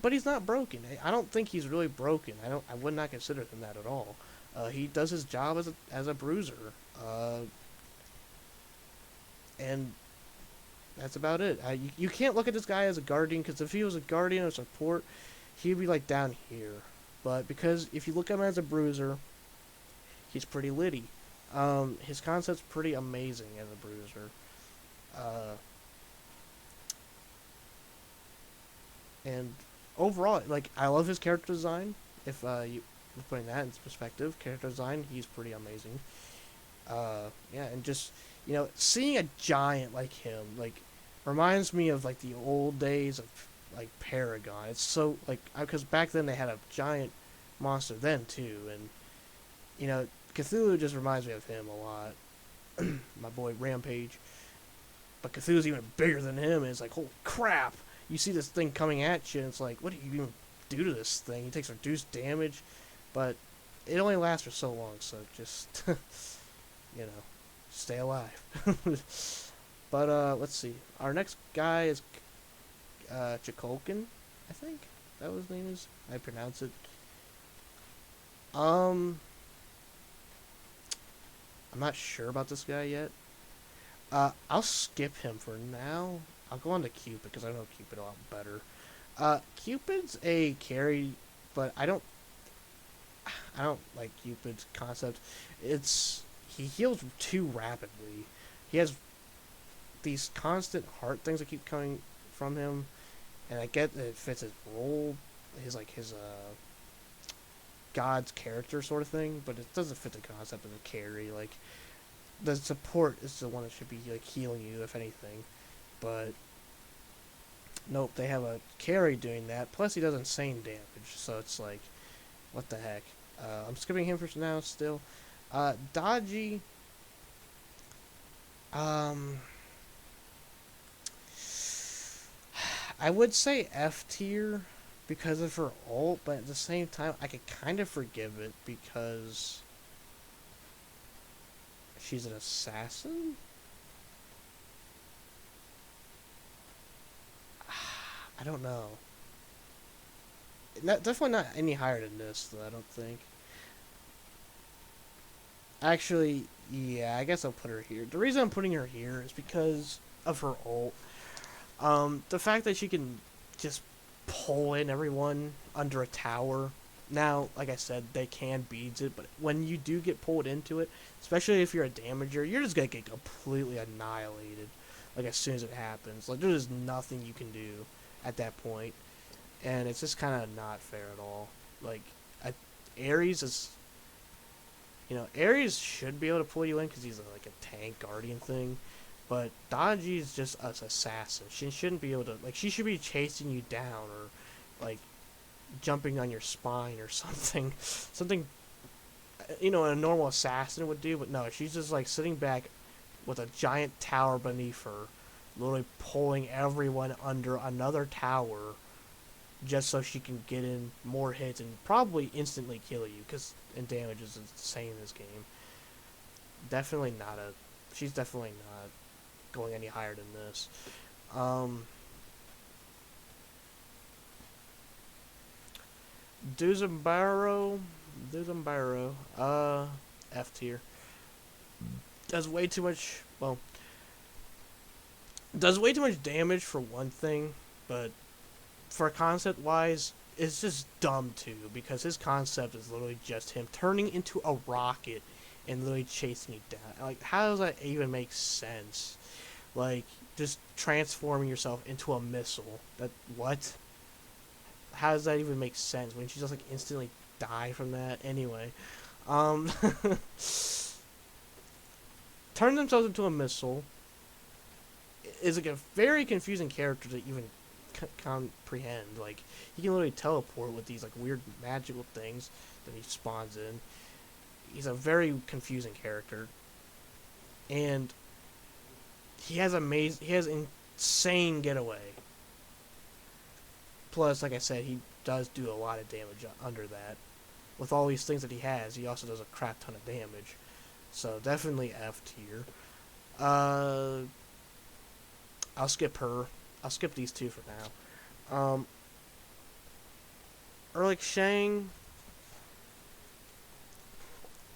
but he's not broken. I don't think he's really broken. I would not consider him that at all. He does his job as a bruiser. And that's about it. You can't look at this guy as a guardian, because if he was a guardian or support, he'd be like down here. But because if you look at him as a bruiser, he's pretty litty. His concept's pretty amazing as a bruiser. And overall, like, I love his character design. If you putting that into perspective, character design, he's pretty amazing. Yeah, and just, seeing a giant like him, like, reminds me of, like, the old days of, like, Paragon. It's so, like, because back then they had a giant monster then, too, and, Cthulhu just reminds me of him a lot. My boy Rampage. But Cthulhu's even bigger than him, and it's like, holy crap! You see this thing coming at you, and it's like, what do you even do to this thing? He takes reduced damage, but it only lasts for so long, so just, stay alive. But, let's see. Our next guy is Chikolkin, I think that was his name is. I pronounce it. I'm not sure about this guy yet. I'll skip him for now. I'll go on to Cupid, because I know Cupid a lot better. Cupid's a carry, but I don't like Cupid's concept. He heals too rapidly. He has these constant heart things that keep coming from him, and I get that it fits his role, his God's character sort of thing, but it doesn't fit the concept of a carry. Like, the support is the one that should be, like, healing you, if anything. But nope, they have a carry doing that. Plus, he does insane damage, so it's like, what the heck? I'm skipping him for now still. Dodgy. I would say F tier because of her ult, but at the same time, I could kind of forgive it because she's an assassin? I don't know. Definitely not any higher than this, though, I don't think. Actually, yeah, I guess I'll put her here. The reason I'm putting her here is because of her ult. The fact that she can just pull in everyone under a tower. Now, like I said, they can beads it, but when you do get pulled into it, especially if you're a damager, you're just gonna get completely annihilated, like, as soon as it happens. Like, there's nothing you can do at that point, and it's just kind of not fair at all. Like, Aries is, Aries should be able to pull you in because he's like a tank guardian thing, but Dodgy is just an assassin. She shouldn't be able to, like, she should be chasing you down or, like, jumping on your spine or something. Something, a normal assassin would do, but no, she's just, like, sitting back with a giant tower beneath her, literally pulling everyone under another tower just so she can get in more hits and probably instantly kill you, because damage is insane in this game. She's definitely not going any higher than this. Duzambaro, F tier. Does way too much damage for one thing, but for concept wise, it's just dumb too, because his concept is literally just him turning into a rocket and literally chasing you down. Like, how does that even make sense? Like, just transforming yourself into a missile. That, what? How does that even make sense? Wouldn't you just, like, instantly die from that? Anyway, um, turn themselves into a missile is, like, a very confusing character to even comprehend. Like, he can literally teleport with these, like, weird magical things that he spawns in. He's a very confusing character, and he has insane getaway. Plus, like I said, he does do a lot of damage under that. With all these things that he has, he also does a crap ton of damage. So definitely F tier. I'll skip her. I'll skip these two for now. Erlich Shang.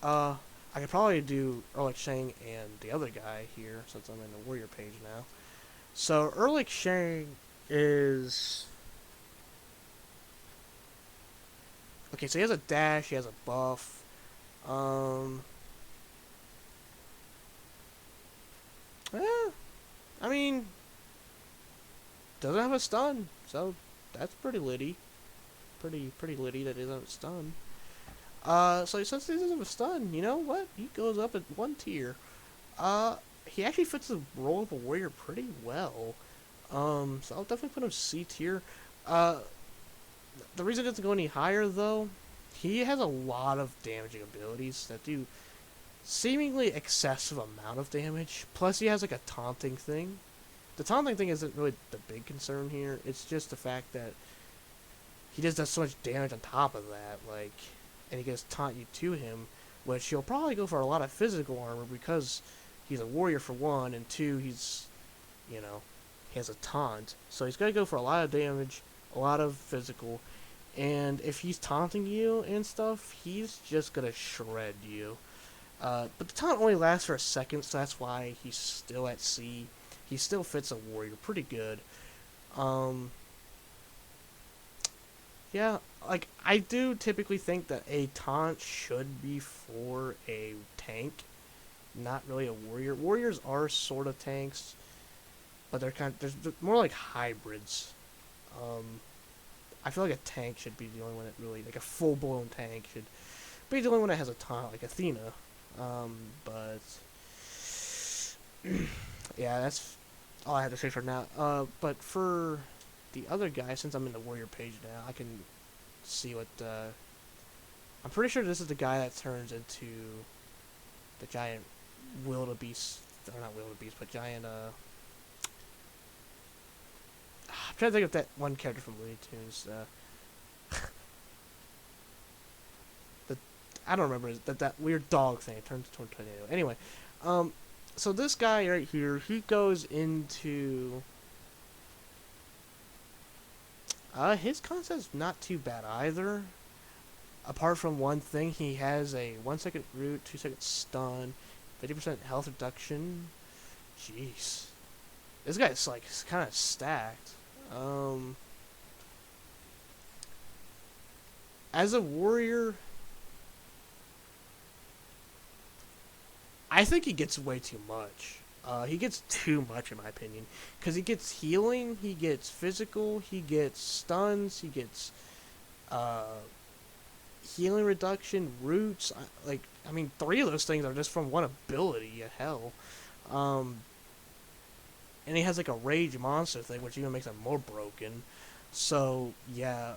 I could probably do Erlich Shang and the other guy here since I'm in the warrior page now. So Erlich Shang is... Okay, so he has a dash, he has a buff. I mean, doesn't have a stun, so that's pretty litty. Pretty litty that he doesn't stun. So since he doesn't have a stun, you know what? He goes up at 1 tier. He actually fits the role of a warrior pretty well. So I'll definitely put him C tier. The reason it doesn't go any higher, though, he has a lot of damaging abilities that do seemingly excessive amount of damage. Plus, he has, like, a taunting thing. The taunting thing isn't really the big concern here. It's just the fact that he just does so much damage on top of that, like, and he gets taunt you to him, which he'll probably go for a lot of physical armor because he's a warrior for one, and two, he's, you know, he has a taunt. So he's going to go for a lot of damage, a lot of physical, and if he's taunting you and stuff, he's just going to shred you. But the taunt only lasts for a second, so that's why he's still at C. He still fits a warrior pretty good. Yeah, like, I do typically think that a taunt should be for a tank, not really a warrior. Warriors are sort of tanks, but they're they're more like hybrids. I feel like a tank should be the only one that really, like a full-blown tank should be the only one that has a taunt, like Athena. But yeah, that's all I have to say for now. But for the other guy, since I'm in the warrior page now, I can see what, I'm pretty sure this is the guy that turns into the giant wildebeest, or not wildebeest, but giant, I'm trying to think of that one character from Looney Tunes, I don't remember, that weird dog thing, it turns into a tornado. Anyway, so this guy right here, he goes into... his concept's not too bad either. Apart from one thing, he has a 1-second root, 2-second stun, 50% health reduction. Jeez. This guy's, like, kind of stacked. As a warrior, I think he gets way too much. He gets too much, in my opinion. Because he gets healing, he gets physical, he gets stuns, he gets healing reduction, roots. I mean, 3 of those things are just from one ability, hell. And he has, like, a rage monster thing, which even makes him more broken. So, yeah,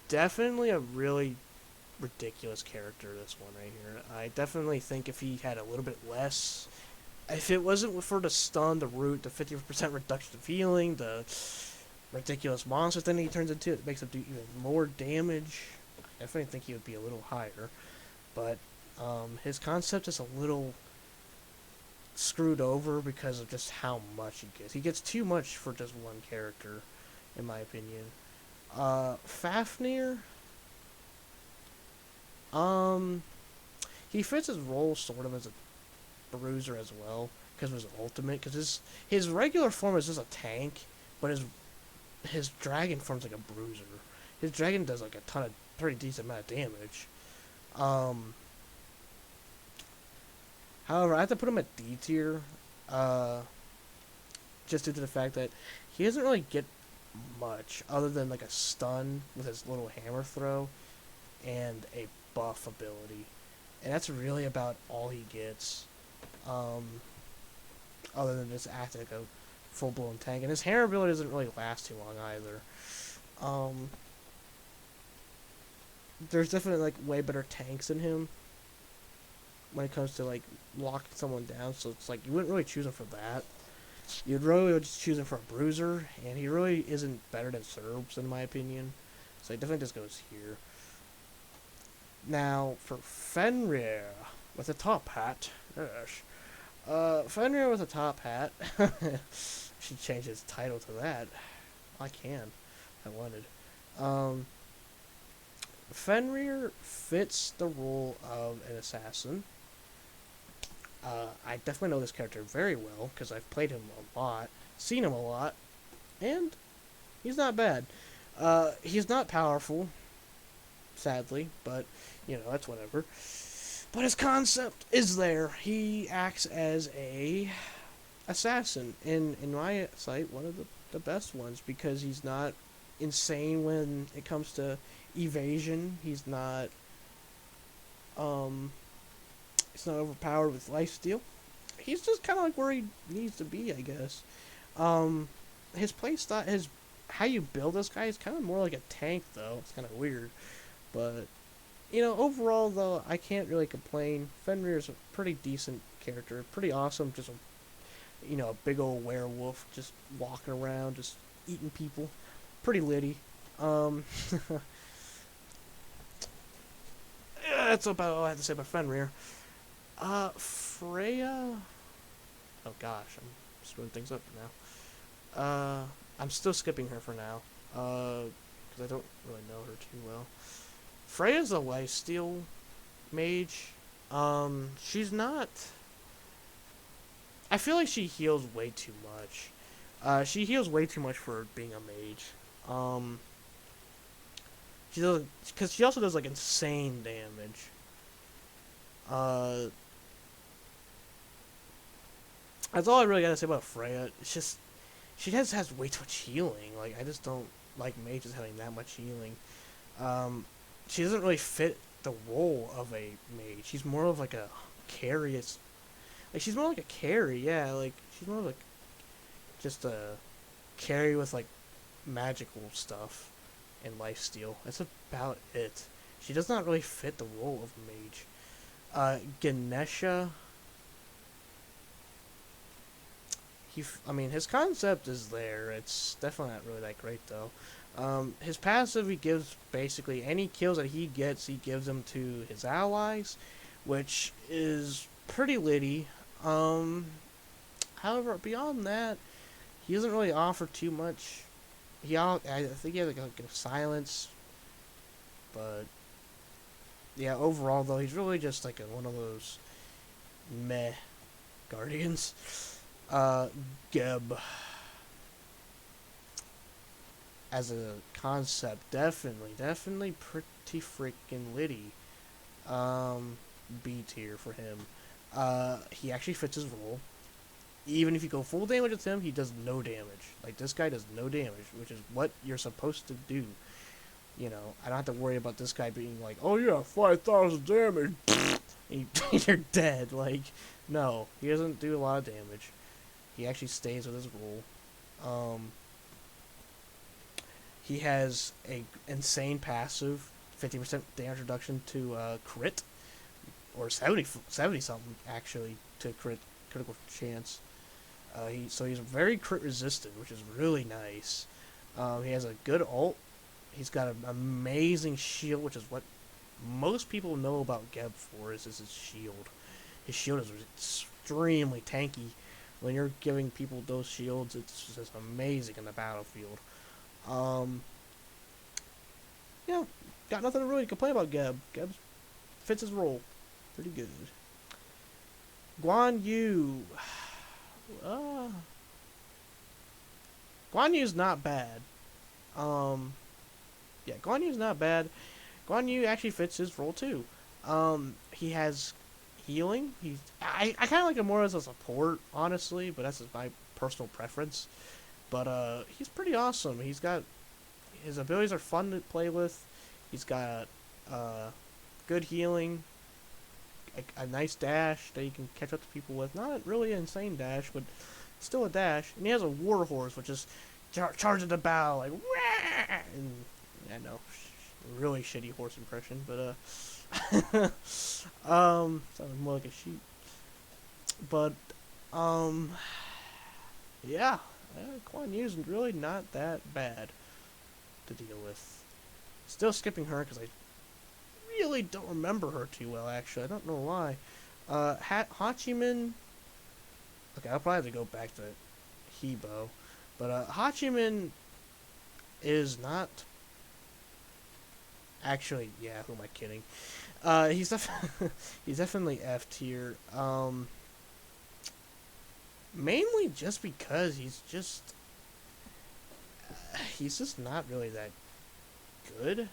definitely a really ridiculous character, this one right here. I definitely think if he had a little bit less, if it wasn't for the stun, the root, the 50% reduction of healing, the ridiculous monster thing he turns into, it makes him do even more damage, I definitely think he would be a little higher. But his concept is a little screwed over because of just how much he gets. He gets too much for just one character, in my opinion. Fafnir, he fits his role sort of as a bruiser as well, because of his ultimate, because his regular form is just a tank, but his dragon form's like a bruiser. His dragon does like a ton of pretty decent amount of damage. Um, However, I have to put him at D tier, uh, just due to the fact that he doesn't really get much other than like a stun with his little hammer throw and a buff ability, and that's really about all he gets. Um, Other than just acting like a full blown tank, and his hammer ability doesn't really last too long either. Um, there's definitely like way better tanks than him when it comes to like locking someone down. So it's like you wouldn't really choose him for that. You'd really just choose him for a bruiser, and he really isn't better than Cerberus in my opinion. So he definitely just goes here. Now for Fenrir with a top hat. Fenrir with a top hat. Should change his title to that. I can. I wanted. Um, Fenrir fits the role of an assassin. I definitely know this character very well because I've played him a lot, seen him a lot, and he's not bad. He's not powerful, sadly, but you know that's whatever. But his concept is there. He acts as a assassin, in my sight, one of the best ones because he's not insane when it comes to evasion. He's not overpowered with lifesteal. He's just kind of like where he needs to be, I guess. His playstyle, his how you build this guy is kind of more like a tank, though. It's kind of weird, but you know, overall though, I can't really complain. Fenrir's a pretty decent character, pretty awesome. Just a big old werewolf just walking around, just eating people. Pretty litty. Yeah, that's about all I have to say about Fenrir. Freya. Oh gosh, I'm screwing things up now. I'm still skipping her for now. Because I don't really know her too well. Freya's a lifesteal mage. She's not. I feel like she heals way too much. She heals way too much for being a mage. She does, because she also does like insane damage. That's all I really gotta say about Freya. It's just she has way too much healing. Like I just don't like mages having that much healing. She doesn't really fit the role of a mage. She's more of like a carry. Like she's more like a carry. Yeah, like she's more like just a carry with like magical stuff and lifesteal. That's about it. She does not really fit the role of a mage. Ganesha. His concept is there. It's definitely not really that great though. His passive, he gives basically any kills that he gets, he gives them to his allies, which is pretty litty. However, beyond that, he doesn't really offer too much. I think he has like a silence, but yeah, overall though, he's really just like one of those meh guardians. Geb as a concept, definitely pretty freaking litty. B tier for him. He actually fits his role. Even if you go full damage with him, he does no damage. Like, this guy does no damage, which is what you're supposed to do. You know, I don't have to worry about this guy being like, oh yeah, 5,000 damage, and you're dead. Like, no, he doesn't do a lot of damage. He actually stays with his role. He has a insane passive, 50% damage reduction to crit, or 70 something actually to critical chance. So he's very crit resistant, which is really nice. He has a good ult. He's got an amazing shield, which is what most people know about Geb for, is his shield. His shield is extremely tanky. When you're giving people those shields, it's just amazing in the battlefield. Yeah, got nothing to really complain about Geb. Geb fits his role pretty good. Guanyu. Guanyu's not bad. Yeah, Guanyu's not bad. Guanyu actually fits his role too. He has healing. I kind of like him more as a support, honestly, but that's just my personal preference. But he's pretty awesome. He's got his abilities are fun to play with. He's got uh, good healing, a nice dash that you can catch up to people with. Not really an insane dash, but still a dash. And he has a war horse, which is charge at the bow, like, wah! And I know, really shitty horse impression, but sounded more like a sheep. But yeah, Guanyu's really not that bad to deal with. Still skipping her because I really don't remember her too well. Actually, I don't know why. Hachiman. Okay, I'll probably have to go back to Hebo, but Hachiman is not actually. Yeah, who am I kidding? He's definitely F tier. Mainly just because he's just not really that good.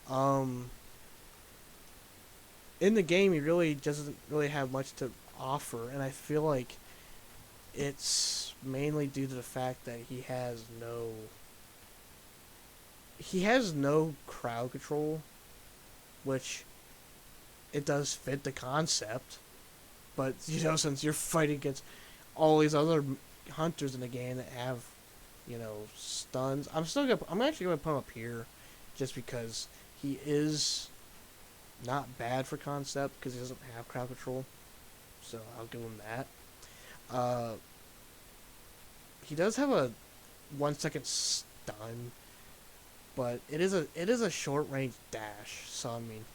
Um, in the game, he really doesn't really have much to offer, and I feel like it's mainly due to the fact that he has no crowd control, which it does fit the concept. But since you're fighting against all these other hunters in the game that have, stuns, I'm actually gonna put him up here, just because he is not bad for concept because he doesn't have crowd control. So I'll give him that. Uh, he does have a 1 second stun, but it is a short range dash. So I mean,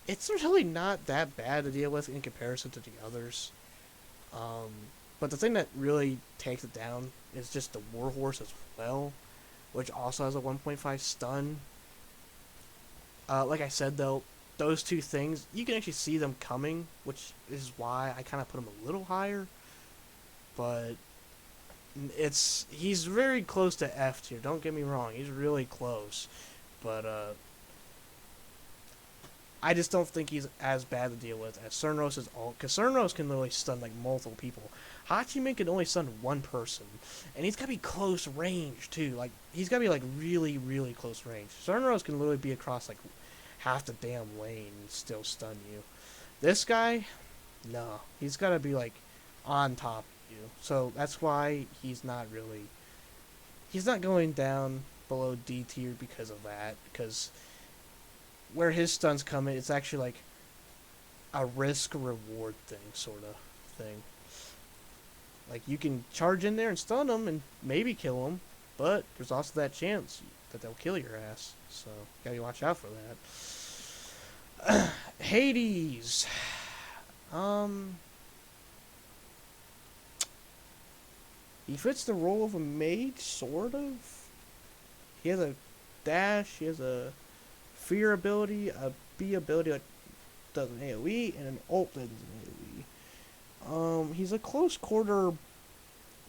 it's really not that bad to deal with in comparison to the others. Um, but the thing that really takes it down is just the Warhorse as well, which also has a 1.5 stun. Like I said though, those two things, you can actually see them coming, which is why I kind of put him a little higher. But he's very close to F tier. Don't get me wrong, he's really close. But I just don't think he's as bad to deal with as Cerneros is all. Because Cerneros can literally stun like multiple people. Hachiman can only stun one person, and he's gotta be close range too. Like he's gotta be like really, really close range. Cerneros can literally be across like half the damn lane and still stun you. This guy, no, he's gotta be like on top of you. So that's why he's not going down below D tier because of that. Because where his stuns come in, it's actually like a risk reward thing, sort of thing. Like you can charge in there and stun them and maybe kill them, but there's also that chance that they'll kill your ass. So gotta watch out for that. Hades. He fits the role of a mage, sort of. He has a dash. He has a fear ability, a B ability that does an AoE, and an ult that does an AoE. He's a close quarter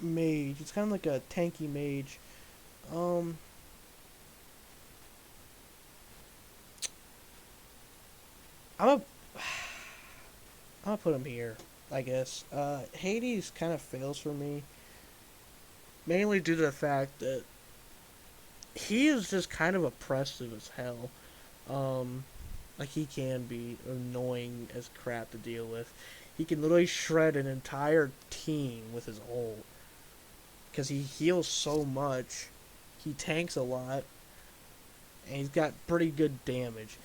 mage. It's kind of like a tanky mage. I'm gonna put him here, I guess. Hades kind of fails for me, mainly due to the fact that he is just kind of oppressive as hell. Like he can be annoying as crap to deal with. He can literally shred an entire team with his ult. Because he heals so much. He tanks a lot. And he's got pretty good damage.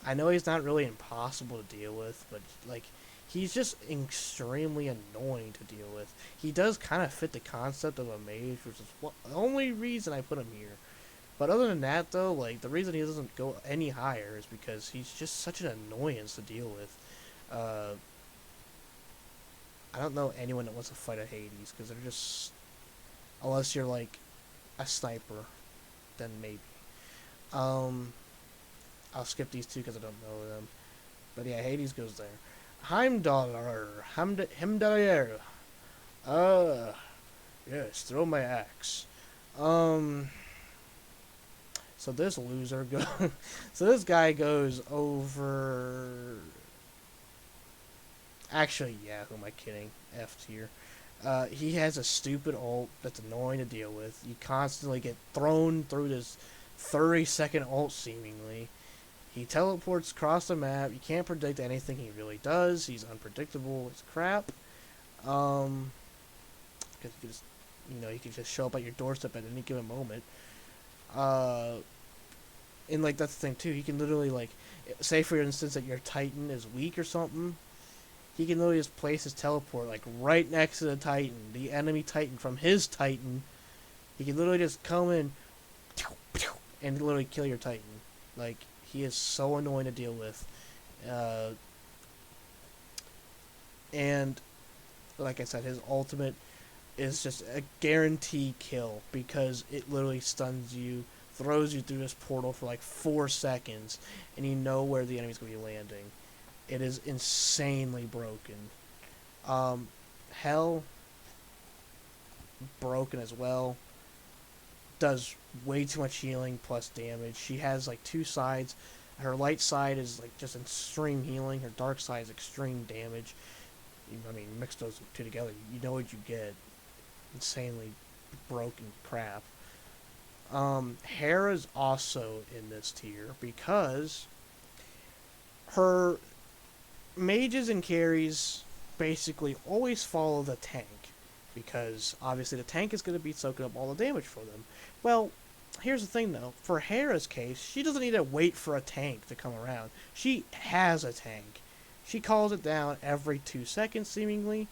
I know he's not really impossible to deal with, but like he's just extremely annoying to deal with. He does kind of fit the concept of a mage, which is the only reason I put him here. But other than that, though, like, the reason he doesn't go any higher is because he's just such an annoyance to deal with. I don't know anyone that wants to fight a Hades, because they're just... Unless you're, like, a sniper, then maybe. I'll skip these two because I don't know them. But yeah, Hades goes there. Heimdarr. Heimdarr. Yes, throw my axe. So this loser goes. So this guy goes over. Actually, yeah. Who am I kidding? F tier. He has a stupid ult that's annoying to deal with. You constantly get thrown through this 30-second ult seemingly. He teleports across the map. You can't predict anything he really does. He's unpredictable as crap. Because you can just, you can just show up at your doorstep at any given moment. And like that's the thing too. He can literally like, say for instance that your Titan is weak or something. He can literally just place his teleport like right next to the Titan, the enemy Titan from his Titan. He can literally just come in and literally kill your Titan. Like, he is so annoying to deal with. And like I said, his ultimate is just a guaranteed kill because it literally stuns you, throws you through this portal for like 4 seconds, and you know where the enemy's going to be landing. It is insanely broken. Hell, broken as well. Does way too much healing plus damage. She has like two sides. Her light side is like just extreme healing. Her dark side is extreme damage. I mean, mix those two together, you know what you get. Insanely broken crap. Hera's also in this tier because her mages and carries basically always follow the tank, because obviously the tank is going to be soaking up all the damage for them. Well, here's the thing though, for Hera's case, she doesn't need to wait for a tank to come around. She has a tank. She calls it down every 2 seconds seemingly,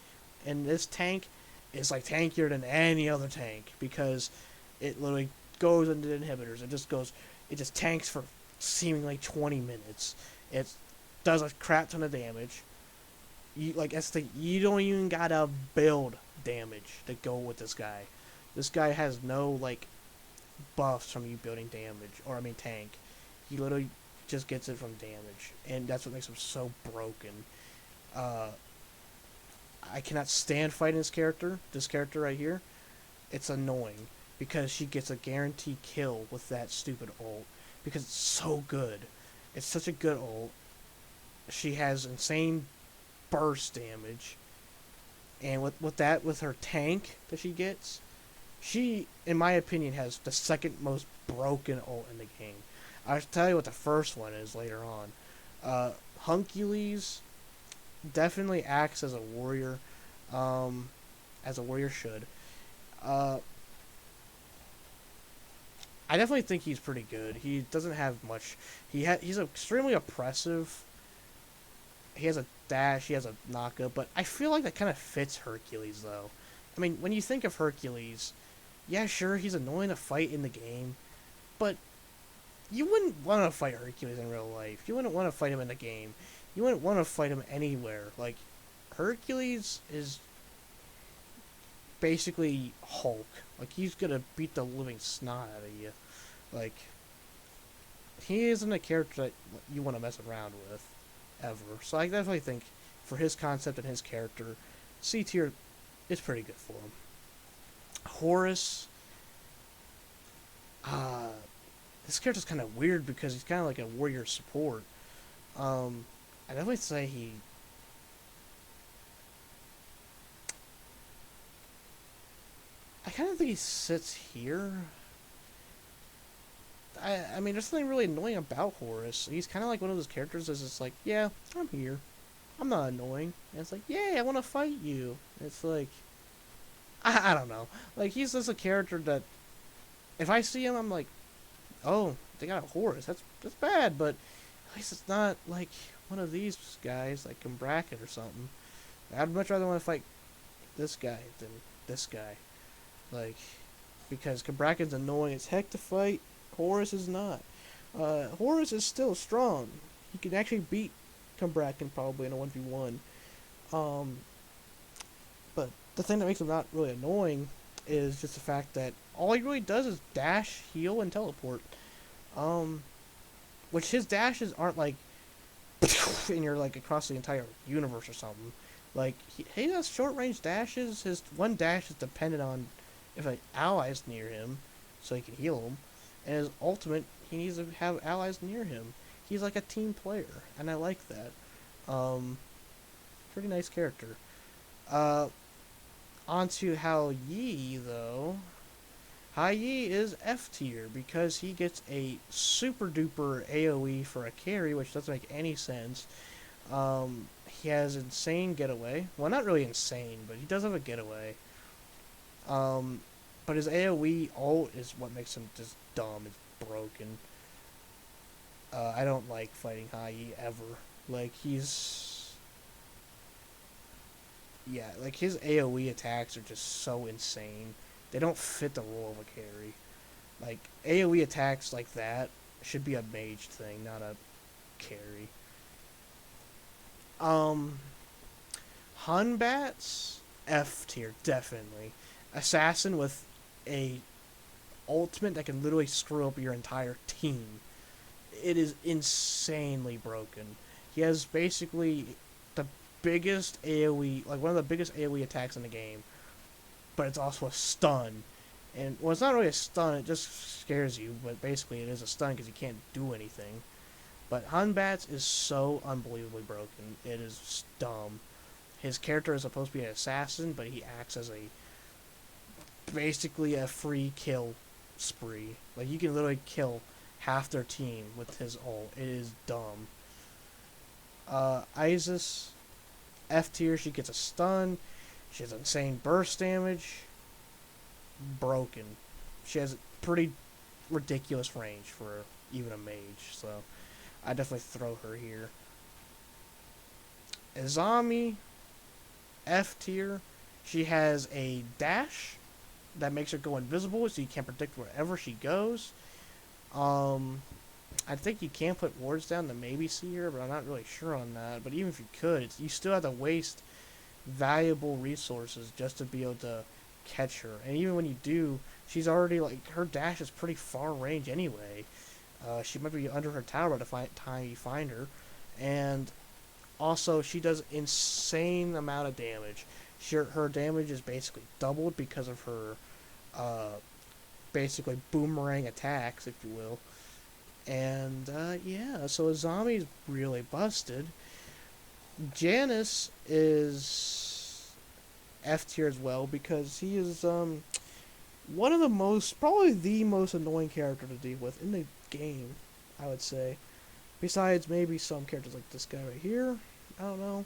and this tank is like tankier than any other tank because it literally goes into the inhibitors. It just tanks for seemingly 20 minutes. It does a crap ton of damage. You don't even gotta build damage to go with this guy. This guy has no like buffs from you building tank. He literally just gets it from damage, and that's what makes him so broken. I cannot stand fighting this character right here. It's annoying because she gets a guaranteed kill with that stupid ult because it's so good. It's such a good ult. She has insane burst damage, and with her tank that she gets, she, in my opinion, has the second most broken ult in the game. I'll tell you what the first one is later on. Achilles definitely acts as a warrior, should. I definitely think he's pretty good. He doesn't have much. He's extremely oppressive. He has a dash, he has a knockup, but I feel like that kind of fits Hercules, though. I mean, when you think of Hercules, yeah, sure, he's annoying to fight in the game, but you wouldn't want to fight Hercules in real life. You wouldn't want to fight him in the game. You wouldn't want to fight him anywhere. Like, Hercules is basically Hulk. Like, he's gonna beat the living snot out of you. Like, he isn't a character that you want to mess around with ever. So I definitely think for his concept and his character, C tier is pretty good for him. Horus, this character's kind of weird because he's kind of like a warrior support. I definitely say I kind of think he sits here. I mean, there's something really annoying about Horus. He's kind of like one of those characters that's just like, yeah, I'm here. I'm not annoying. And it's like, yeah, I want to fight you. It's like, I don't know. Like, he's just a character that, if I see him, I'm like, oh, they got a Horus. That's bad, but at least it's not like one of these guys, like Cambrakan or something. I'd much rather want to fight this guy than this guy. Like, because Cabrakan's annoying as heck to fight. Horus is not. Horus is still strong. He can actually beat Kabrakkan probably in a 1v1. But the thing that makes him not really annoying is just the fact that all he really does is dash, heal, and teleport. Which his dashes aren't like and you're like across the entire universe or something. Like, he has short range dashes. His one dash is dependent on if an ally is near him, so he can heal him. And his ultimate, he needs to have allies near him. He's like a team player, and I like that. Pretty nice character. Uh, Onto Hao Yi, though. Hao Yi is F tier because he gets a super duper AoE for a carry, which doesn't make any sense. He has insane getaway. Well, not really insane, but he does have a getaway. But his AoE ult is what makes him just dumb. It's broken. I don't like fighting Hao Yi ever. Like, yeah, like his AoE attacks are just so insane. They don't fit the role of a carry. Like, AoE attacks like that should be a mage thing, not a carry. Hunbats, F tier, definitely. Assassin with a ultimate that can literally screw up your entire team. It is insanely broken. He has basically the biggest AoE, like one of the biggest AoE attacks in the game, but it's also a stun. And, well, it's not really a stun, it just scares you, but basically it is a stun because you can't do anything. But Hunbats is so unbelievably broken. It is dumb. His character is supposed to be an assassin, but he acts as basically a free kill spree. Like, you can literally kill half their team with his ult. It is dumb. Isis, F tier, she gets a stun. She has insane burst damage. Broken. She has pretty ridiculous range for even a mage, so I definitely throw her here. Izami, F tier. She has a dash that makes her go invisible, so you can't predict wherever she goes. I think you can put wards down to maybe see her, but I'm not really sure on that. But even if you could, you still have to waste valuable resources just to be able to catch her. And even when you do, she's already, like, her dash is pretty far range anyway. She might be under her tower by the time you find her. And also, she does insane amount of damage. Her damage is basically doubled because of her basically boomerang attacks, if you will. And yeah, so Azami's really busted. Janus is F tier as well because he is one of the most, probably the most annoying character to deal with in the game, I would say. Besides maybe some characters like this guy right here. I don't know.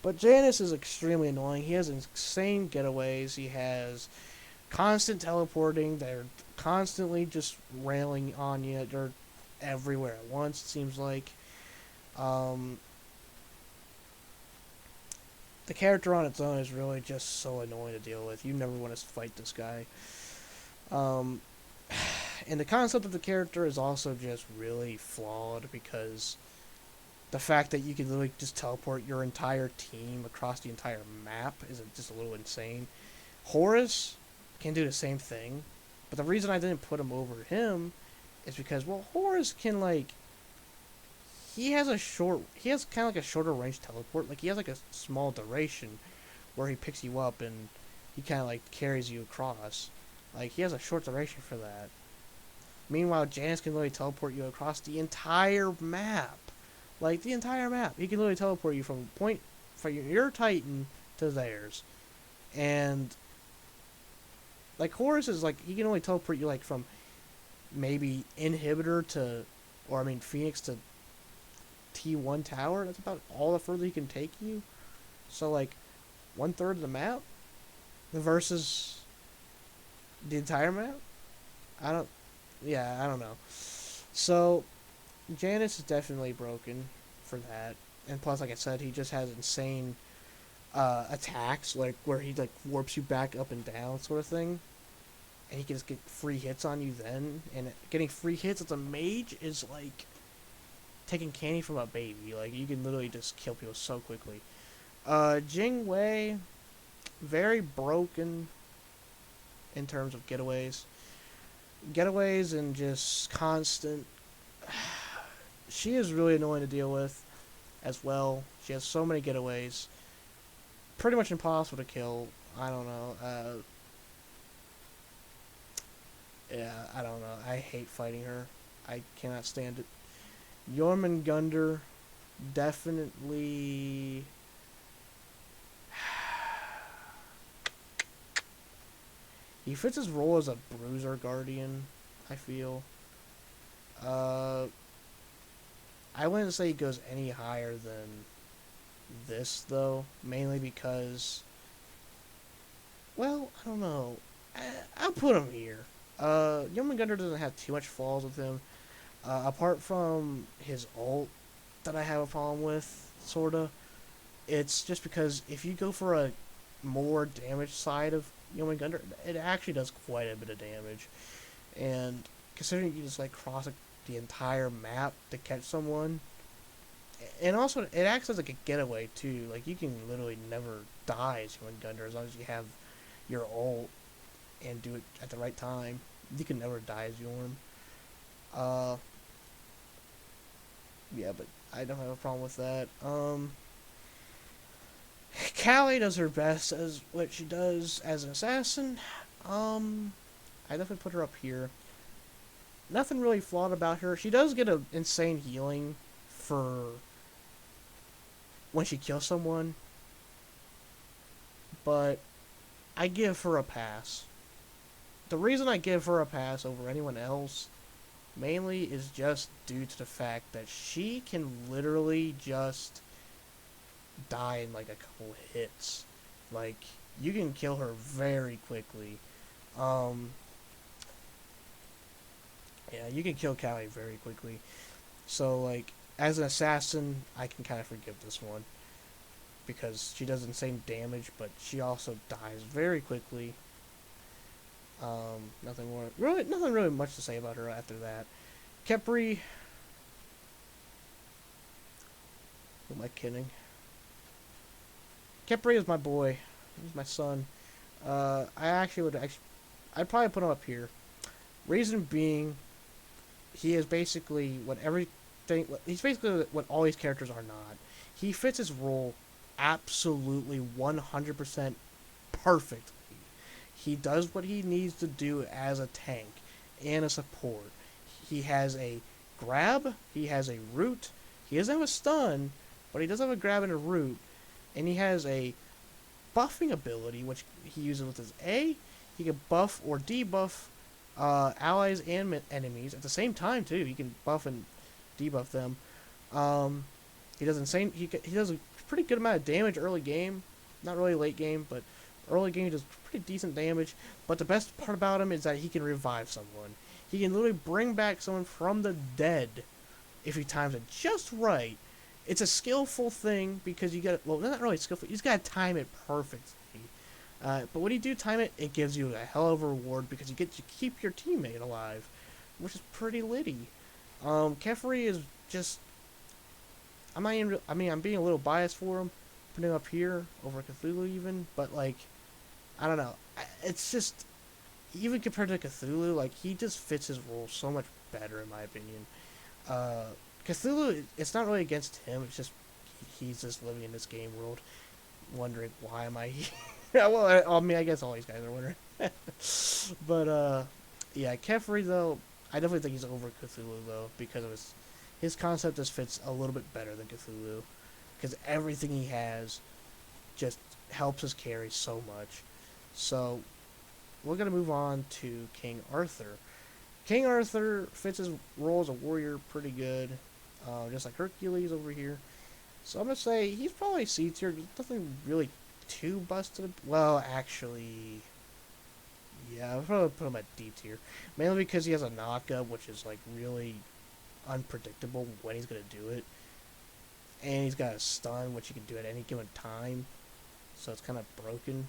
But Janus is extremely annoying. He has insane getaways. He has constant teleporting. They're constantly just railing on you. They're everywhere at once, it seems like. The character on its own is really just so annoying to deal with. You never want to fight this guy. And the concept of the character is also just really flawed because the fact that you can literally just teleport your entire team across the entire map is just a little insane. Horus can do the same thing, but the reason I didn't put him over him is because, well, Horus can, like, he has kind of like a shorter range teleport. Like, he has like a small duration where he picks you up and he kind of like carries you across. Like, he has a short duration for that. Meanwhile, Janus can literally teleport you across the entire map. Like, the entire map. He can literally teleport you from your Titan to theirs. And, like, Horus is like, he can only teleport you, like, from maybe Inhibitor to, or I mean, Phoenix to T1 tower. That's about all the further he can take you. So, like, 1/3 of the map versus the entire map? I don't know. So, Janus is definitely broken for that. And plus, like I said, he just has insane attacks, like, where he, like, warps you back up and down sort of thing. And he can just get free hits on you then. And getting free hits as a mage is, like, taking candy from a baby. Like, you can literally just kill people so quickly. Jing Wei, very broken in terms of getaways. Getaways and just constant. She is really annoying to deal with as well. She has so many getaways. Pretty much impossible to kill. I don't know. Yeah, I don't know. I hate fighting her. I cannot stand it. Jormun Gunder, definitely. He fits his role as a bruiser guardian, I feel. Uh, I wouldn't say he goes any higher than this, though. Mainly because, well, I don't know. I'll put him here. Jormun Gunder doesn't have too much flaws with him. Apart from his ult that I have a problem with, sorta. It's just because if you go for a more damage side of Jormun Gunder, it actually does quite a bit of damage. And considering you just like cross the entire map to catch someone, and also it acts as like a getaway too. Like you can literally never die as Jormun Gunder as long as you have your ult and do it at the right time. You can never die as Jorm. Yeah, but I don't have a problem with that. Callie does her best as what she does as an assassin. I definitely put her up here. Nothing really flawed about her. She does get an insane healing for when she kills someone, but I give her a pass. The reason I give her a pass over anyone else mainly is just due to the fact that she can literally just die in like a couple hits. Like, you can kill her very quickly. Yeah, you can kill Callie very quickly. So, like, as an assassin, I can kind of forgive this one. Because she does insane damage, but she also dies very quickly. Nothing really much to say about her after that. Kepri. Who am I kidding? Kepri is my boy. He's my son. I'd probably put him up here. Reason being, he is basically he's basically what all these characters are not. He fits his role absolutely 100% perfectly. He does what he needs to do as a tank and a support. He has a grab, he has a root, he doesn't have a stun, but he does have a grab and a root, and he has a buffing ability, which he uses with his A. He can buff or debuff allies and enemies at the same time too. He can buff and debuff them. He does a pretty good amount of damage early game, not really late game, but early game he does pretty decent damage. But the best part about him is that he can revive someone. He can literally bring back someone from the dead if he times it just right. It's a skillful thing because you got not really skillful. You just gotta time it perfectly. But when you do time it, it gives you a hell of a reward because you get to keep your teammate alive, which is pretty litty. Kefri is just. I'm being a little biased for him, putting him up here over Cthulhu even, but like, I don't know. It's just even compared to Cthulhu, like he just fits his role so much better in my opinion. Cthulhu, it's not really against him. It's just he's just living in this game world, wondering why am I here. Well, I guess all these guys are wondering. But yeah, Kefri though, I definitely think he's over Cthulhu though because of his concept just fits a little bit better than Cthulhu, because everything he has just helps us carry so much. So we're gonna move on to King Arthur. King Arthur fits his role as a warrior pretty good, just like Hercules over here. So I'm gonna say he's probably C tier. Nothing really too busted. Well, actually, yeah, I'll probably put him at D tier, mainly because he has a knockup, which is like really unpredictable when he's gonna do it, and he's got a stun, which he can do at any given time. So it's kind of broken.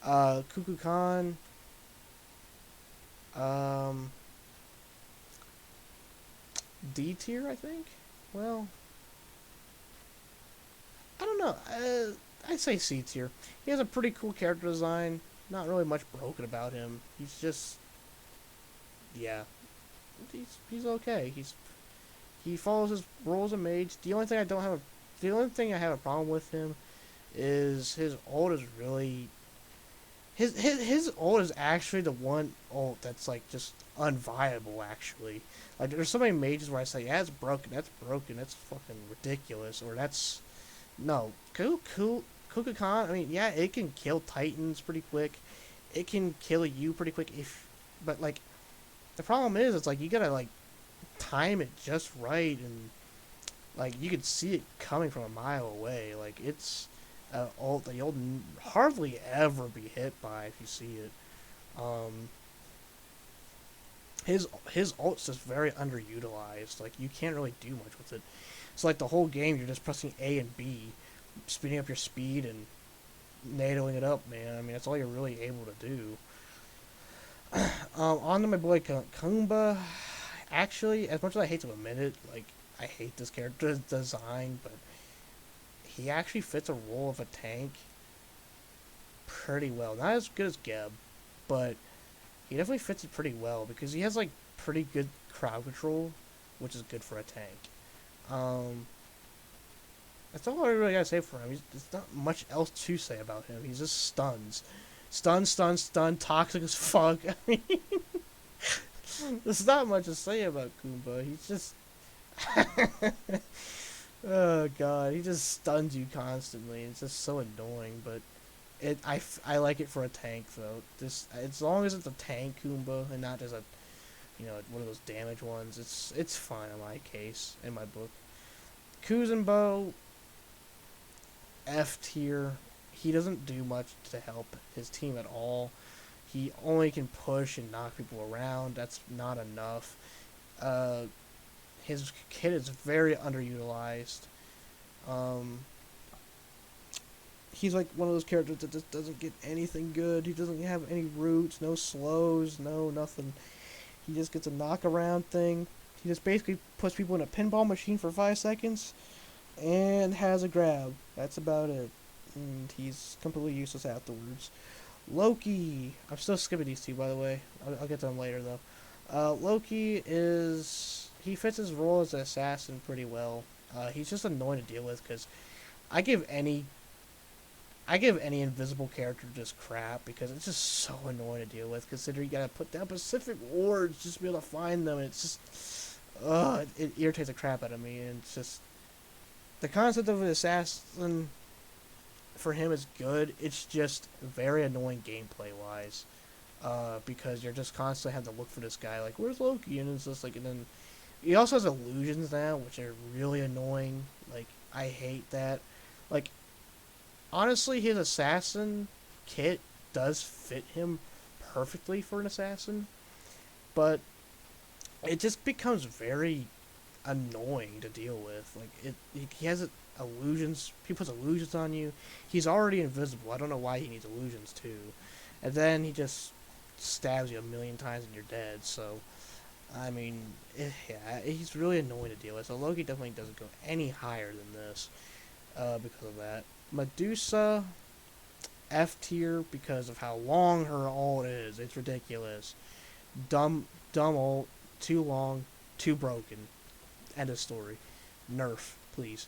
Kukulkan. D tier, I think. Well, I don't know. I'd say C tier. He has a pretty cool character design. Not really much broken about him. He's just, yeah, he's okay. He follows his role as a mage. The only thing I have a problem with him is his ult is really his ult is actually the one ult that's like just unviable. Actually, like there's so many mages where I say, yeah, it's broken, that's fucking ridiculous, or that's no, Kukulkan. I mean, yeah, it can kill Titans pretty quick. It can kill you pretty quick but like the problem is, it's like you gotta like time it just right, and like you could see it coming from a mile away. Like it's ult that you'll hardly ever be hit by if you see it. Um, his ult's just very underutilized. Like you can't really do much with it. So like the whole game, you're just pressing A and B, speeding up your speed and NATOing it up, man. I mean, that's all you're really able to do. On to my boy Kumba. Actually, as much as I hate to admit it, like I hate this character's design, but he actually fits a role of a tank pretty well. Not as good as Geb, but he definitely fits it pretty well because he has like pretty good crowd control, which is good for a tank. Um, that's all I really gotta say for him. There's not much else to say about him. He's just stuns. Stun, toxic as fuck. I mean, there's not much to say about Kumba. He's just... oh god, he just stuns you constantly. It's just so annoying, but I like it for a tank though. Just as long as it's a tank Kumba and not just a one of those damage ones, it's fine in my case, in my book. Kuzenbo, F tier. He doesn't do much to help his team at all. He only can push and knock people around. That's not enough. His kit is very underutilized. He's like one of those characters that just doesn't get anything good. He doesn't have any roots, no slows, no nothing. He just gets a knock around thing. He just basically puts people in a pinball machine for 5 seconds and has a grab. That's about it. And he's completely useless afterwards. Loki. I'm still skipping these two, by the way. I'll get to them later, though. Loki is... He fits his role as an assassin pretty well. He's just annoying to deal with, because I give any invisible character just crap, because it's just so annoying to deal with, considering you gotta put down specific words just to be able to find them, and it's just... it irritates the crap out of me, and it's just... The concept of an assassin... for him is good. It's just very annoying gameplay wise, because you're just constantly having to look for this guy. Like, where's Loki? And it's just like, and then he also has illusions now, which are really annoying. Like, I hate that. Like, honestly, his assassin kit does fit him perfectly for an assassin, but it just becomes very annoying to deal with. Like, he has illusions. He puts illusions on you. He's already invisible. I don't know why he needs illusions too. And then he just stabs you a million times and you're dead. So, I mean, yeah, he's really annoying to deal with. So Loki definitely doesn't go any higher than this because of that. Medusa, F tier because of how long her ult is. It's ridiculous. Dumb ult. Too long. Too broken. End of story. Nerf, please.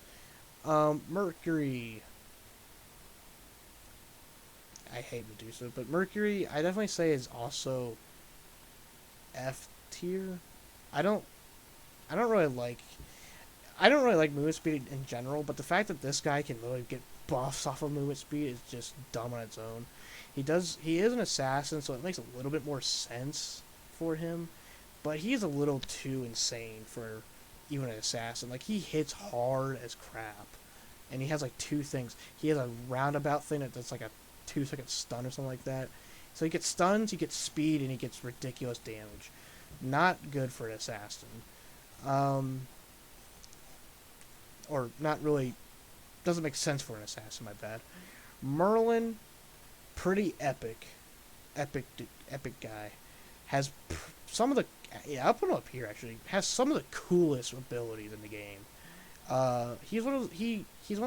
Mercury. I hate Medusa, but Mercury, I definitely say is also F tier. I don't really like movement speed in general, but the fact that this guy can really get buffs off of movement speed is just dumb on its own. He is an assassin, so it makes a little bit more sense for him, but he's a little too insane for even an assassin. Like, he hits hard as crap. And he has like two things. He has a roundabout thing that's like a 2-second stun or something like that. So he gets stuns, he gets speed, and he gets ridiculous damage. Not good for an assassin. Or not really... Doesn't make sense for an assassin, my bad. Merlin, pretty epic. Epic guy. Has some of the... Yeah, I'll put him up here, actually. Has some of the coolest abilities in the game. He's one of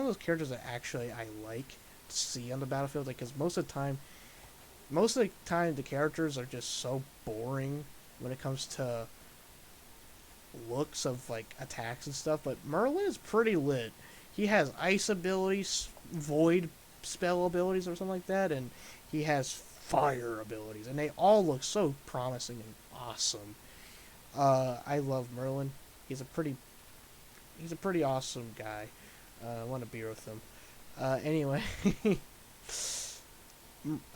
those characters that actually I like to see on the battlefield, like, because most of the time the characters are just so boring when it comes to looks of like attacks and stuff. But Merlin is pretty lit. He has ice abilities, void spell abilities, or something like that, and he has fire abilities, and they all look so promising and awesome. I love Merlin. He's a pretty awesome guy. I want to beer with him. Anyway,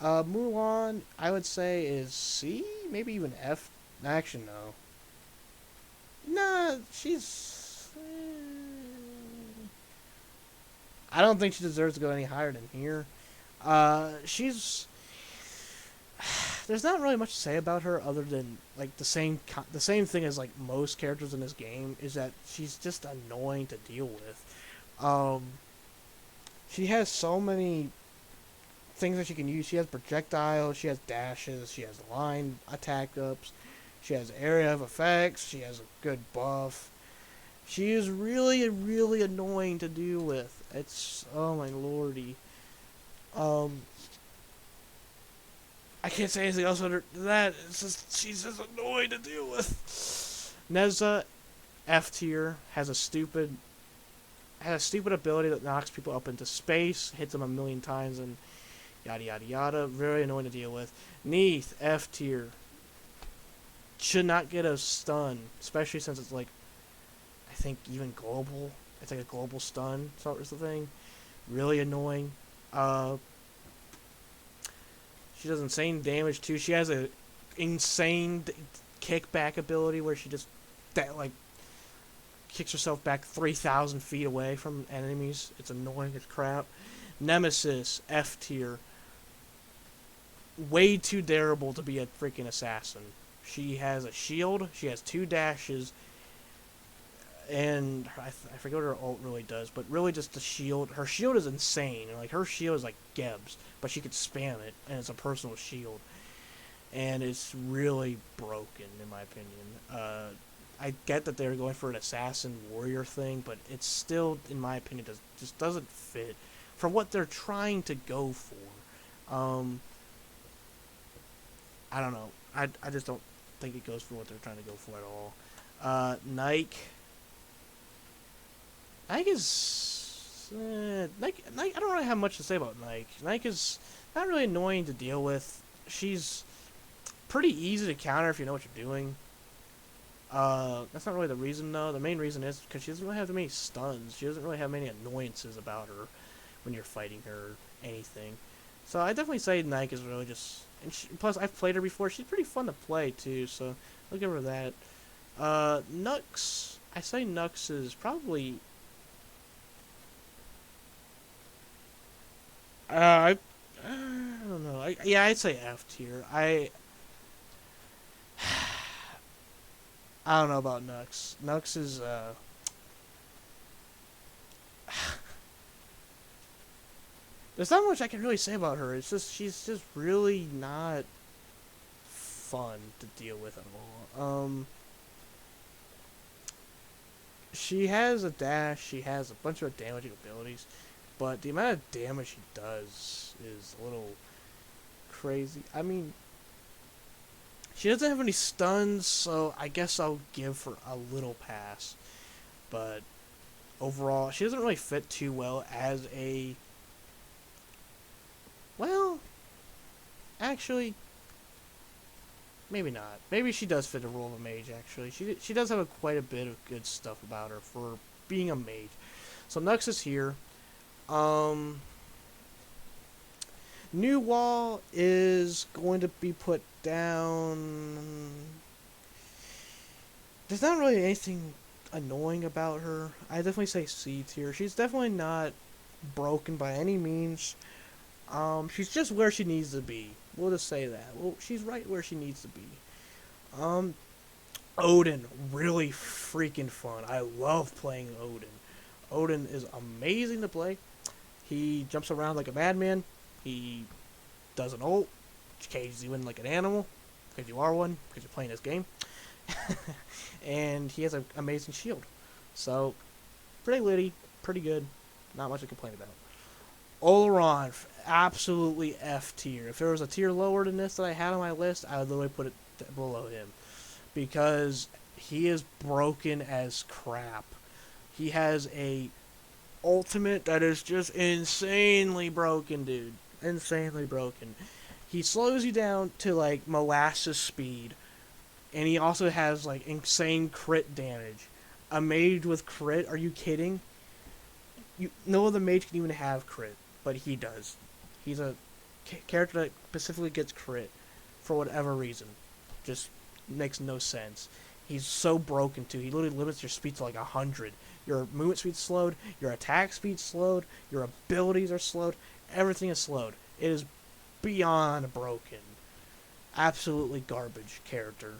Mulan, I would say is C, maybe even F. Actually, no. Nah, she's. I don't think she deserves to go any higher than here. She's. There's not really much to say about her other than like the same thing as like most characters in this game is that she's just annoying to deal with. She has so many things that she can use. She has projectiles, she has dashes, she has line attack ups, she has area of effects, she has a good buff. She is really, really annoying to deal with. It's, oh my lordy. I can't say anything else other than that. It's just, she's just annoying to deal with. Nezza, F tier, has a stupid ability that knocks people up into space, hits them a million times, and yada yada yada. Very annoying to deal with. Neith, F tier. Should not get a stun, especially since it's like, I think even global. It's like a global stun sort of thing. Really annoying. She does insane damage too. She has a insane kickback ability where she just kicks herself back 3,000 feet away from enemies. It's annoying as crap. Nemesis, F tier. Way too dareable to be a freaking assassin. She has a shield. She has 2 dashes. And I forget what her ult really does, but really just the shield. Her shield is insane. Like, her shield is like Gebs, but she could spam it, and it's a personal shield. And it's really broken, in my opinion. I get that they're going for an assassin warrior thing, but it's still, in my opinion, just doesn't fit for what they're trying to go for. I don't know. I just don't think it goes for what they're trying to go for at all. Nike. Nike is... Nike, I don't really have much to say about Nike. Nike is not really annoying to deal with. She's pretty easy to counter if you know what you're doing. That's not really the reason, though. The main reason is because she doesn't really have that many stuns. She doesn't really have many annoyances about her when you're fighting her or anything. So I definitely say Nike is really just... And plus, I've played her before. She's pretty fun to play, too, so I'll give her that. Nux... I say Nux is probably... I don't know. I'd say F tier. I don't know about Nux. Nux is there's not much I can really say about her. It's just she's just really not fun to deal with at all. She has a dash. She has a bunch of damaging abilities. But the amount of damage she does is a little crazy. I mean, she doesn't have any stuns, so I guess I'll give her a little pass. But overall, she doesn't really fit too well as a... Well, actually, maybe not. Maybe she does fit the role of a mage, actually. She does have quite a bit of good stuff about her for being a mage. So Nux is here. New Wall is going to be put down. There's not really anything annoying about her. I definitely say C tier. She's definitely not broken by any means. She's just where she needs to be. We'll just say that. Well, she's right where she needs to be. Odin, really freaking fun. I love playing Odin. Odin is amazing to play. He jumps around like a madman. He does an ult, which cages you in like an animal, because you are one, because you're playing this game. And he has an amazing shield. So, pretty litty, pretty good. Not much to complain about. Oleron, absolutely F tier. If there was a tier lower than this that I had on my list, I would literally put it below him. Because he is broken as crap. He has a ultimate that is just insanely broken, dude. Insanely broken. He slows you down to like molasses speed, and he also has like insane crit damage. A mage with crit? Are you kidding? No other mage can even have crit, but he does. He's a character that specifically gets crit for whatever reason. Just makes no sense. He's so broken too. He literally limits your speed to like 100. Your movement speed's slowed, your attack speed's slowed, your abilities are slowed, everything is slowed. It is beyond broken. Absolutely garbage character.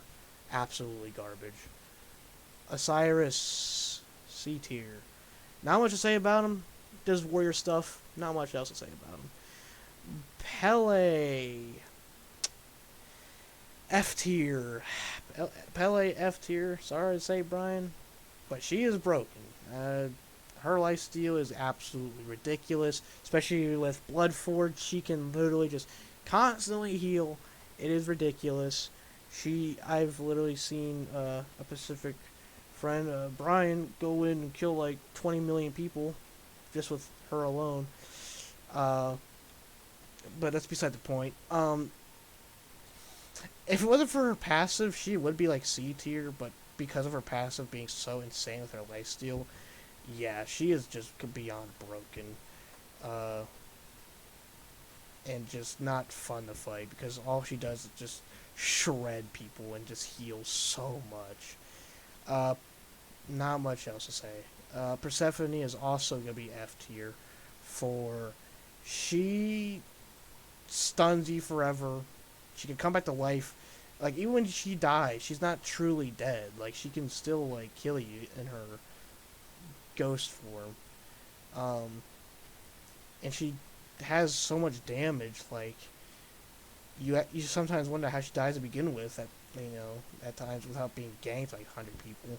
Absolutely garbage. Osiris, C tier. Not much to say about him. Does warrior stuff. Not much else to say about him. Pele. F tier. Pele F tier. Sorry to say, Brian, but she is broken. Her lifesteal is absolutely ridiculous, especially with Bloodforge. She can literally just constantly heal. It is ridiculous. I've literally seen a Pacific friend, Brian, go in and kill like 20 million people just with her alone. But that's beside the point. If it wasn't for her passive, she would be like C tier, but because of her passive being so insane with her lifesteal, yeah, she is just beyond broken. And just not fun to fight because all she does is just shred people and just heal so much. Not much else to say. Persephone is also going to be F tier for she stuns you forever. She can come back to life. Like, even when she dies, she's not truly dead. Like, she can still, like, kill you in her ghost form. And she has so much damage, like, you sometimes wonder how she dies to begin with, at times without being ganked like 100 people.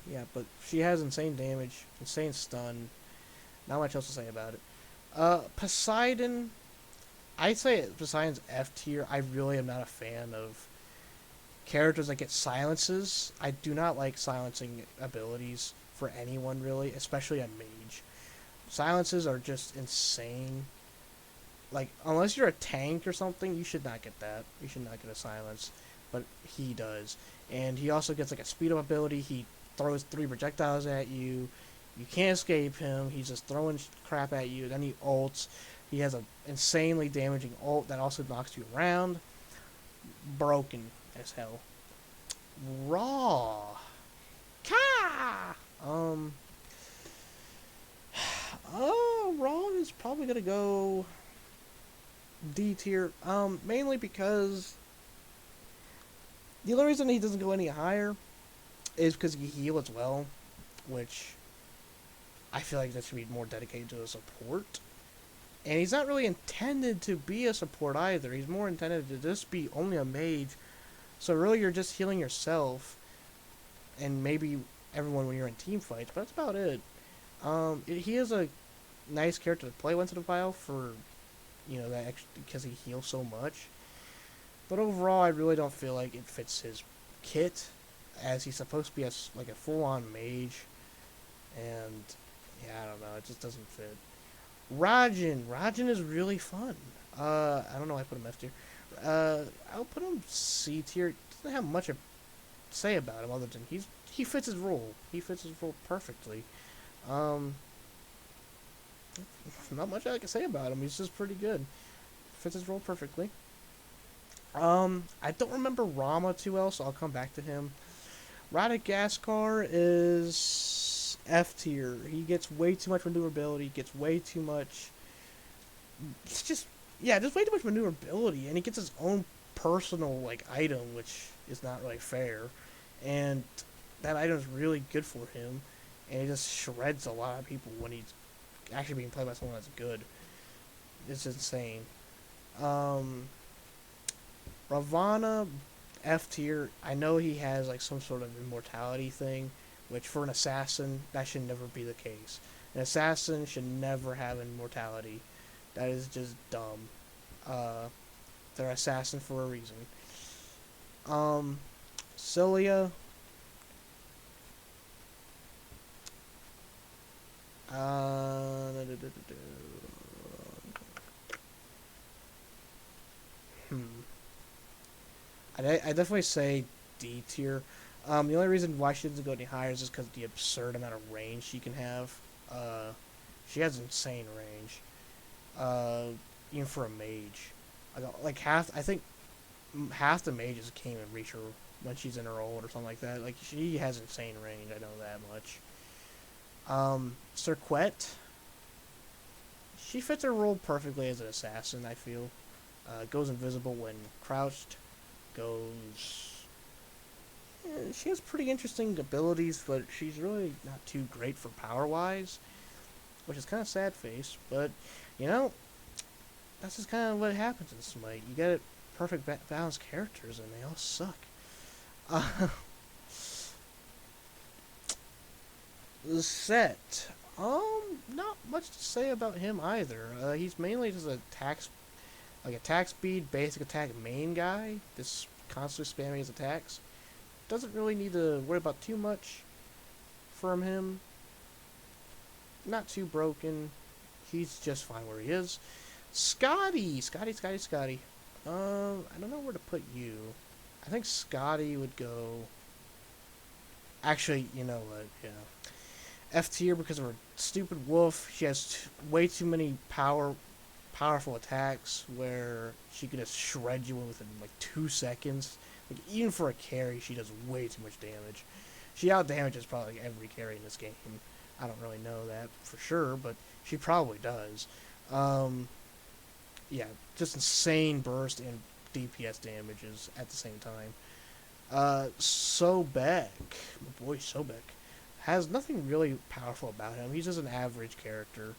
Yeah, but she has insane damage, insane stun. Not much else to say about it. Poseidon, I'd say Poseidon's F tier. I really am not a fan of characters that get silences. I do not like silencing abilities for anyone, really, especially a mage. Silences are just insane. Like, unless you're a tank or something, you should not get that. You should not get a silence. But he does. And he also gets, like, a speed up ability. He throws 3 projectiles at you. You can't escape him. He's just throwing crap at you. Then he ults. He has an insanely damaging ult that also knocks you around. Broken as hell. Raw. Ka! Raw is probably gonna go D tier. Mainly because the only reason he doesn't go any higher is because he heal as well, which I feel like that should be more dedicated to a support. And he's not really intended to be a support either. He's more intended to just be only a mage. So really you're just healing yourself and maybe everyone when you're in team fights, but that's about it. He is a nice character to play once in a while for, that because he heals so much. But overall, I really don't feel like it fits his kit, as he's supposed to be a full-on mage. And, yeah, I don't know, it just doesn't fit. Rajan is really fun. I don't know why I put him F tier. I'll put him C tier. Doesn't have much to say about him other than he fits his role. He fits his role perfectly. Not much I can say about him. He's just pretty good. Fits his role perfectly. I don't remember Rama too well, so I'll come back to him. Radagaskar is F tier. He gets way too much maneuverability. Gets way too much. It's just way too much maneuverability, and he gets his own personal item, which is not really fair. And that item is really good for him, and he just shreds a lot of people when he's actually being played by someone that's good. It's insane. Ravana, F tier. I know he has some sort of immortality thing, which for an assassin, that should never be the case. An assassin should never have immortality. That is just dumb. They're assassin for a reason. Cilia. I definitely say D tier. The only reason why she doesn't go any higher is just because of the absurd amount of range she can have. She has insane range. Even for a mage, like half. I think half the mages can't even reach her when she's in her ult or something like that. Like she has insane range. I know that much. Cirquette. She fits her role perfectly as an assassin. I feel. Goes invisible when crouched. Goes. She has pretty interesting abilities, but she's really not too great for power wise, which is kind of sad face. But you know, that's just kind of what happens in Smite. You get perfect balanced characters, and they all suck. The set, not much to say about him either. He's mainly just attack speed, basic attack main guy. Just constantly spamming his attacks. Doesn't really need to worry about too much from him. Not too broken. He's just fine where he is. Scotty. I don't know where to put you. I think Scotty would go. Actually, you know what? Yeah, F tier because of her stupid wolf. She has way too many powerful attacks where she can just shred you within like 2 seconds. Like even for a carry, she does way too much damage. She out damages probably every carry in this game. I don't really know that for sure, but she probably does. Yeah, just insane burst and DPS damages at the same time. Sobek, my boy Sobek, has nothing really powerful about him. He's just an average character.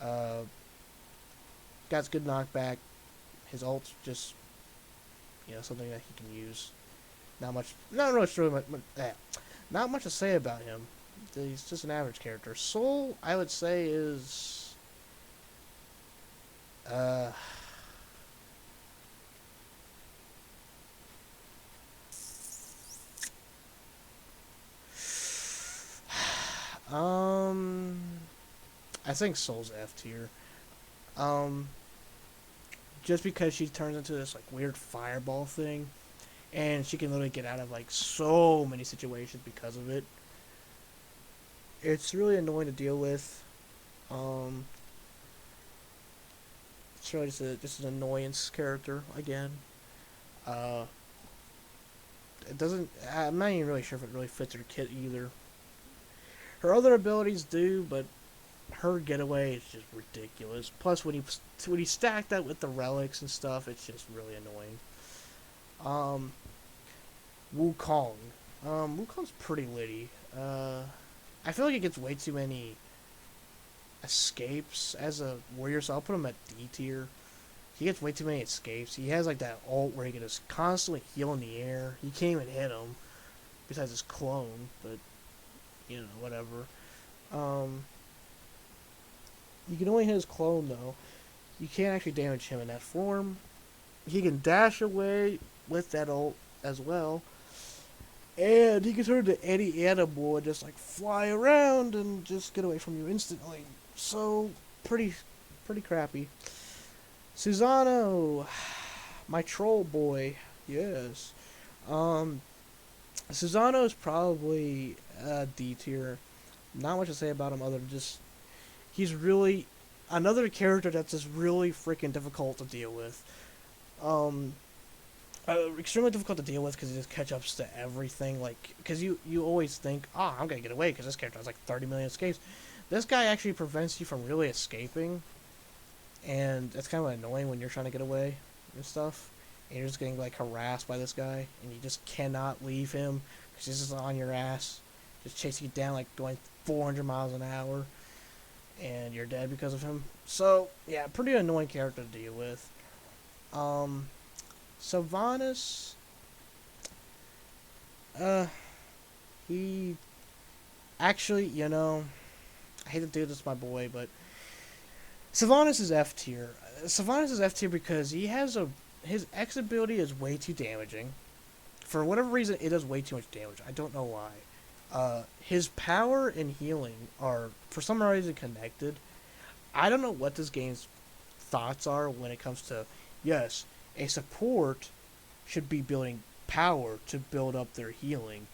Got good knockback. His ult's just, something that he can use. Not much to say about him. He's just an average character. Soul, I would say, is I think Soul's F tier. Just because she turns into this like weird fireball thing, and she can literally get out of like so many situations because of it. It's really annoying to deal with. It's really just an annoyance character again. It doesn't. I'm not even really sure if it really fits her kit either. Her other abilities do, but her getaway is just ridiculous. Plus, when you stack that with the relics and stuff, it's just really annoying. Wukong. Wukong's pretty litty. I feel like it gets way too many escapes as a warrior, so I'll put him at D tier. He gets way too many escapes. He has like that ult where he can just constantly heal in the air. You can't even hit him, besides his clone, but whatever. You can only hit his clone though. You can't actually damage him in that form. He can dash away with that ult as well. And he can turn into any animal and just like fly around and just get away from you instantly. So pretty crappy. Susano, my troll boy, yes. Susano is probably D tier. Not much to say about him other than just he's really another character that's just really freaking difficult to deal with. Extremely difficult to deal with because he just catch ups to everything. Like, because you always think, I'm gonna get away because this character has like 30 million escapes. This guy actually prevents you from really escaping, and it's kind of annoying when you're trying to get away and stuff. And you're just getting like harassed by this guy, and you just cannot leave him because he's just on your ass, just chasing you down like going 400 miles an hour, and you're dead because of him. So yeah, pretty annoying character to deal with. Sylvanas, he actually, I hate to do this, my boy, but Sylvanas is F tier. Sylvanas is F tier because his X ability is way too damaging. For whatever reason, it does way too much damage. I don't know why. His power and healing are, for some reason, connected. I don't know what this game's thoughts are when it comes to, yes, a support should be building power to build up their healing.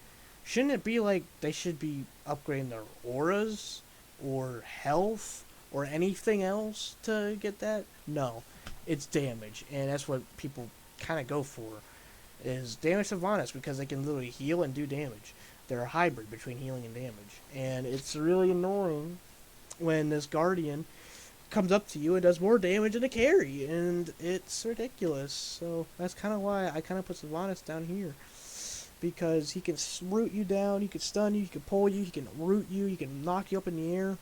Shouldn't it be like they should be upgrading their auras or health or anything else to get that? No, it's damage, and that's what people kind of go for, is damage Sylvanas, because they can literally heal and do damage. They're a hybrid between healing and damage, and it's really annoying when this guardian comes up to you and does more damage than a carry, and it's ridiculous. So that's kind of why I kind of put Sylvanas down here, because he can root you down, he can stun you, he can pull you, he can root you, he can knock you up in the air,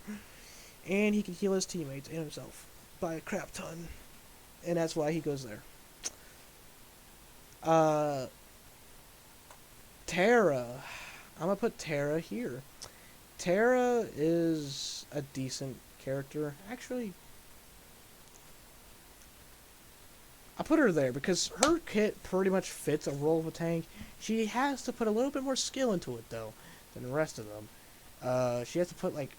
and he can heal his teammates and himself by a crap ton, and that's why he goes there. Terra. I'm gonna put Terra here. Terra is a decent character. Actually, I put her there because her kit pretty much fits a role of a tank. She has to put a little bit more skill into it, though, than the rest of them. She has to put, like,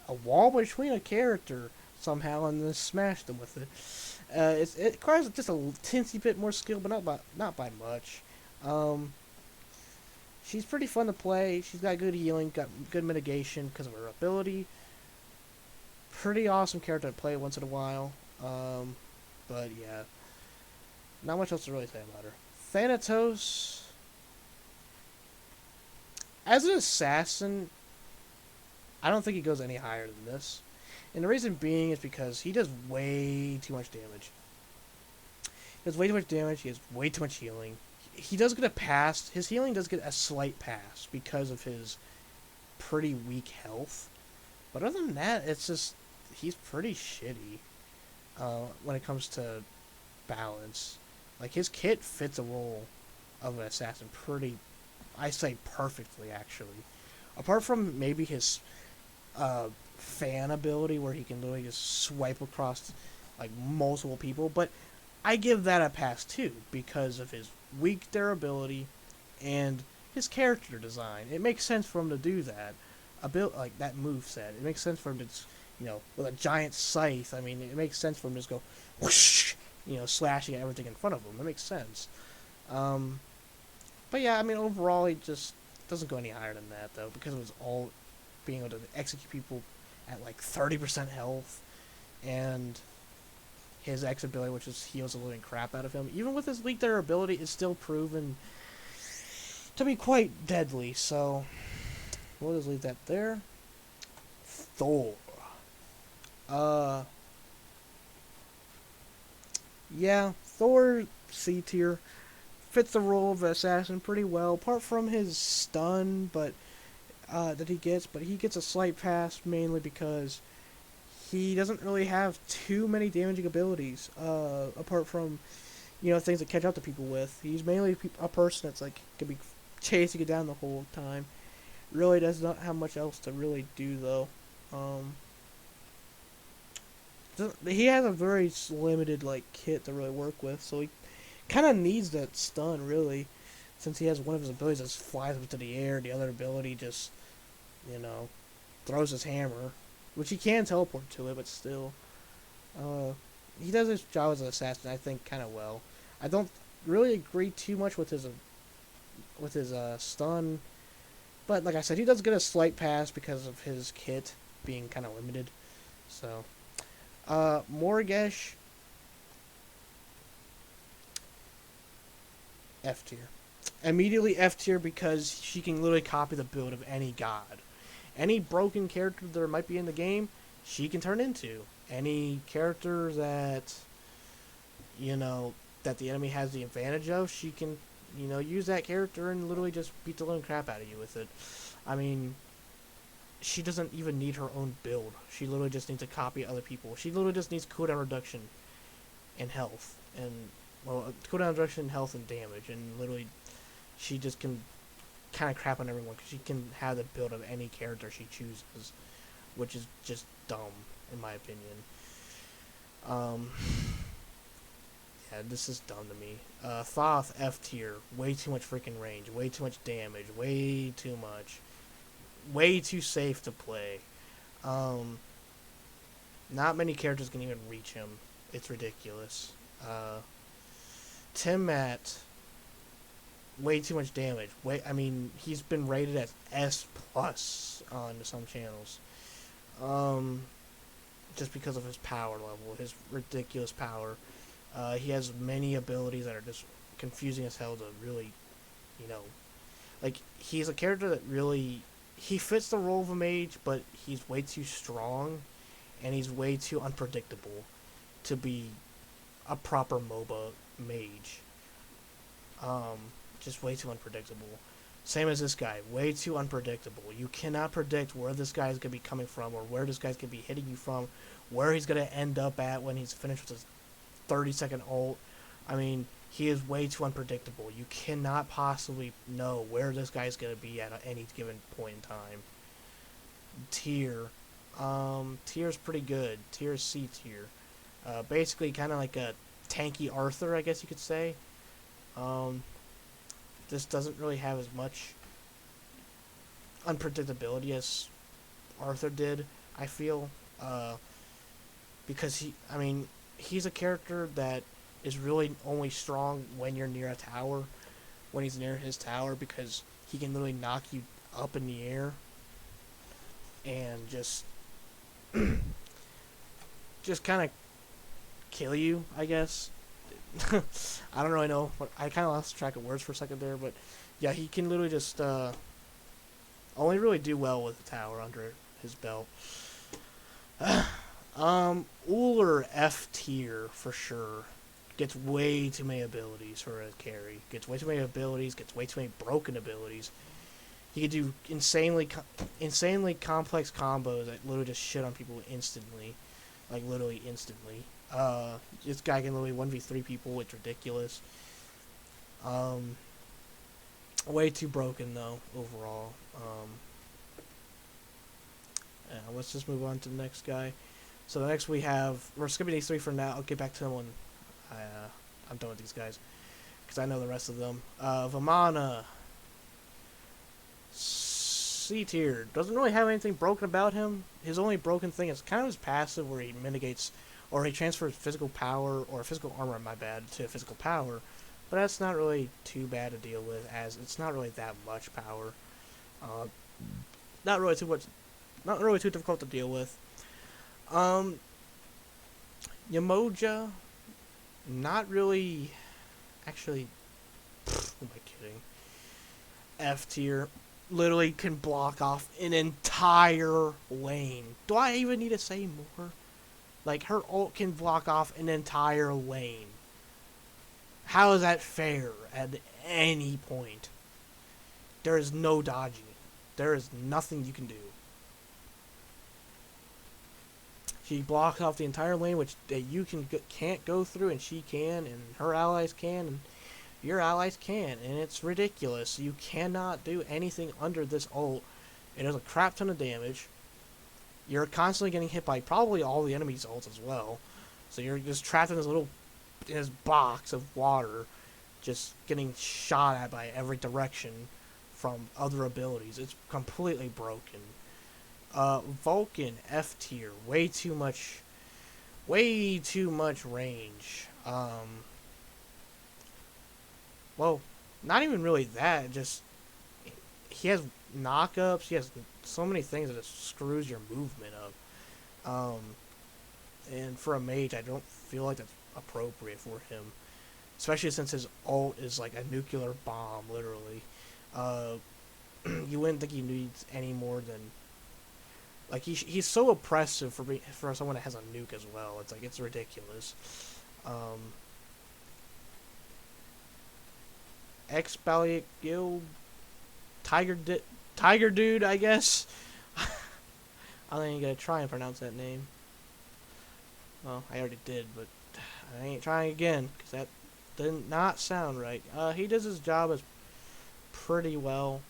a wall between a character somehow and then smash them with it. It requires just a teensy bit more skill, but not by much. She's pretty fun to play. She's got good healing, got good mitigation because of her ability. Pretty awesome character to play once in a while. But yeah, not much else to really say about her. Thanatos, as an assassin, I don't think he goes any higher than this. And the reason being is because he does way too much damage. He does way too much damage, he has way too much healing. He does get a pass. His healing does get a slight pass because of his pretty weak health. But other than that, it's just, he's pretty shitty when it comes to balance. Like, his kit fits a role of an assassin pretty, I say perfectly, actually. Apart from maybe his fan ability where he can literally just swipe across, like, multiple people. But I give that a pass, too, because of his weak durability and his character design. It makes sense for him to do that. Like that moveset. It makes sense for him to, with a giant scythe. I mean, it makes sense for him to just go whoosh, slashing at everything in front of him. It makes sense. But yeah, I mean, overall, he just doesn't go any higher than that, though, because it was all being able to execute people at like 30% health, and his X ability, which is heals the living crap out of him. Even with his weak durability, it's still proven to be quite deadly. So we'll just leave that there. Thor. Yeah, Thor C tier fits the role of assassin pretty well, apart from his stun, but that he gets. But he gets a slight pass mainly because he doesn't really have too many damaging abilities, apart from, things that catch up to people with. He's mainly a person that's, like, can be chasing you down the whole time. Really does not have much else to really do, though. He has a very limited, like, kit to really work with, so he kind of needs that stun, really, since he has one of his abilities that flies up into the air, the other ability just, throws his hammer, which he can teleport to it, but still. He does his job as an assassin, I think, kind of well. I don't really agree too much with his stun, but like I said, he does get a slight pass because of his kit being kind of limited. So, Morgesh, F tier. Immediately F tier because she can literally copy the build of any god. Any broken character there might be in the game, she can turn into. Any character that, that the enemy has the advantage of, she can, use that character and literally just beat the living crap out of you with it. I mean, she doesn't even need her own build. She literally just needs to copy other people. She literally just needs cooldown reduction and health. And, cooldown reduction, health, and damage. And literally, she just can kind of crap on everyone because she can have the build of any character she chooses, which is just dumb in my opinion. Yeah, this is dumb to me. Thoth F tier, way too much freaking range, way too much damage, way too much, way too safe to play. Not many characters can even reach him. It's ridiculous. Tiamat way too much damage. I mean, he's been rated as S plus on some channels. Just because of his power level, his ridiculous power. He has many abilities that are just confusing as hell to really, you know, like, he's a character that really, he fits the role of a mage, but he's way too strong, and he's way too unpredictable to be a proper MOBA mage. Just way too unpredictable. Same as this guy, way too unpredictable. You cannot predict where this guy is going to be coming from, or where this guy's going to be hitting you from, where he's going to end up at when he's finished with his 30-second ult. I mean, he is way too unpredictable. You cannot possibly know where this guy's going to be at any given point in time. Tier. Tier's pretty good. Tier's C tier. Basically kind of like a tanky Arthur, I guess you could say. This doesn't really have as much unpredictability as Arthur did, I feel. Because he's a character that is really only strong when you're near a tower, when he's near his tower, because he can literally knock you up in the air and just kind of kill you, I guess. I don't really know, but I kind of lost track of words for a second there, but yeah, he can literally just only really do well with the tower under his belt. Uller F tier for sure. Gets way too many abilities for a carry. Gets way too many abilities. Gets way too many broken abilities. He can do insanely complex combos that literally just shit on people instantly, like literally instantly. This guy can literally 1v3 people. It's ridiculous. Way too broken though overall. Let's just move on to the next guy. So the next we're skipping these three for now. I'll get back to them when I'm done with these guys, because I know the rest of them. Vamana, C tier. Doesn't really have anything broken about him. His only broken thing is kind of his passive, where he mitigates, or he transfers physical power, or physical armor, my bad, to physical power. But that's not really too bad to deal with, as it's not really that much power. Not really too difficult to deal with. Yamoja, not really, actually, who am I kidding? F tier, literally can block off an entire lane. Do I even need to say more? Like, her ult can block off an entire lane. How is that fair at any point? There is no dodging. There is nothing you can do. She blocks off the entire lane, which you can't go through, and she can, and her allies can, and your allies can, and it's ridiculous. You cannot do anything under this ult. It does a crap ton of damage. You're constantly getting hit by probably all the enemy's ults as well. So you're just trapped in this box of water, just getting shot at by every direction from other abilities. It's completely broken. Vulcan, F tier, way too much range. Well, not even really that, just, he has knockups, he has so many things that just screws your movement up. And for a mage, I don't feel like that's appropriate for him. Especially since his ult is like a nuclear bomb, literally. You wouldn't think he needs any more than, like, he's so oppressive for someone that has a nuke as well. It's like, it's ridiculous. Ex-Balliot Guild, Tiger Dude, I guess. I ain't gonna try and pronounce that name. Well, I already did, but I ain't trying again, because that did not sound right. He does his job as pretty well.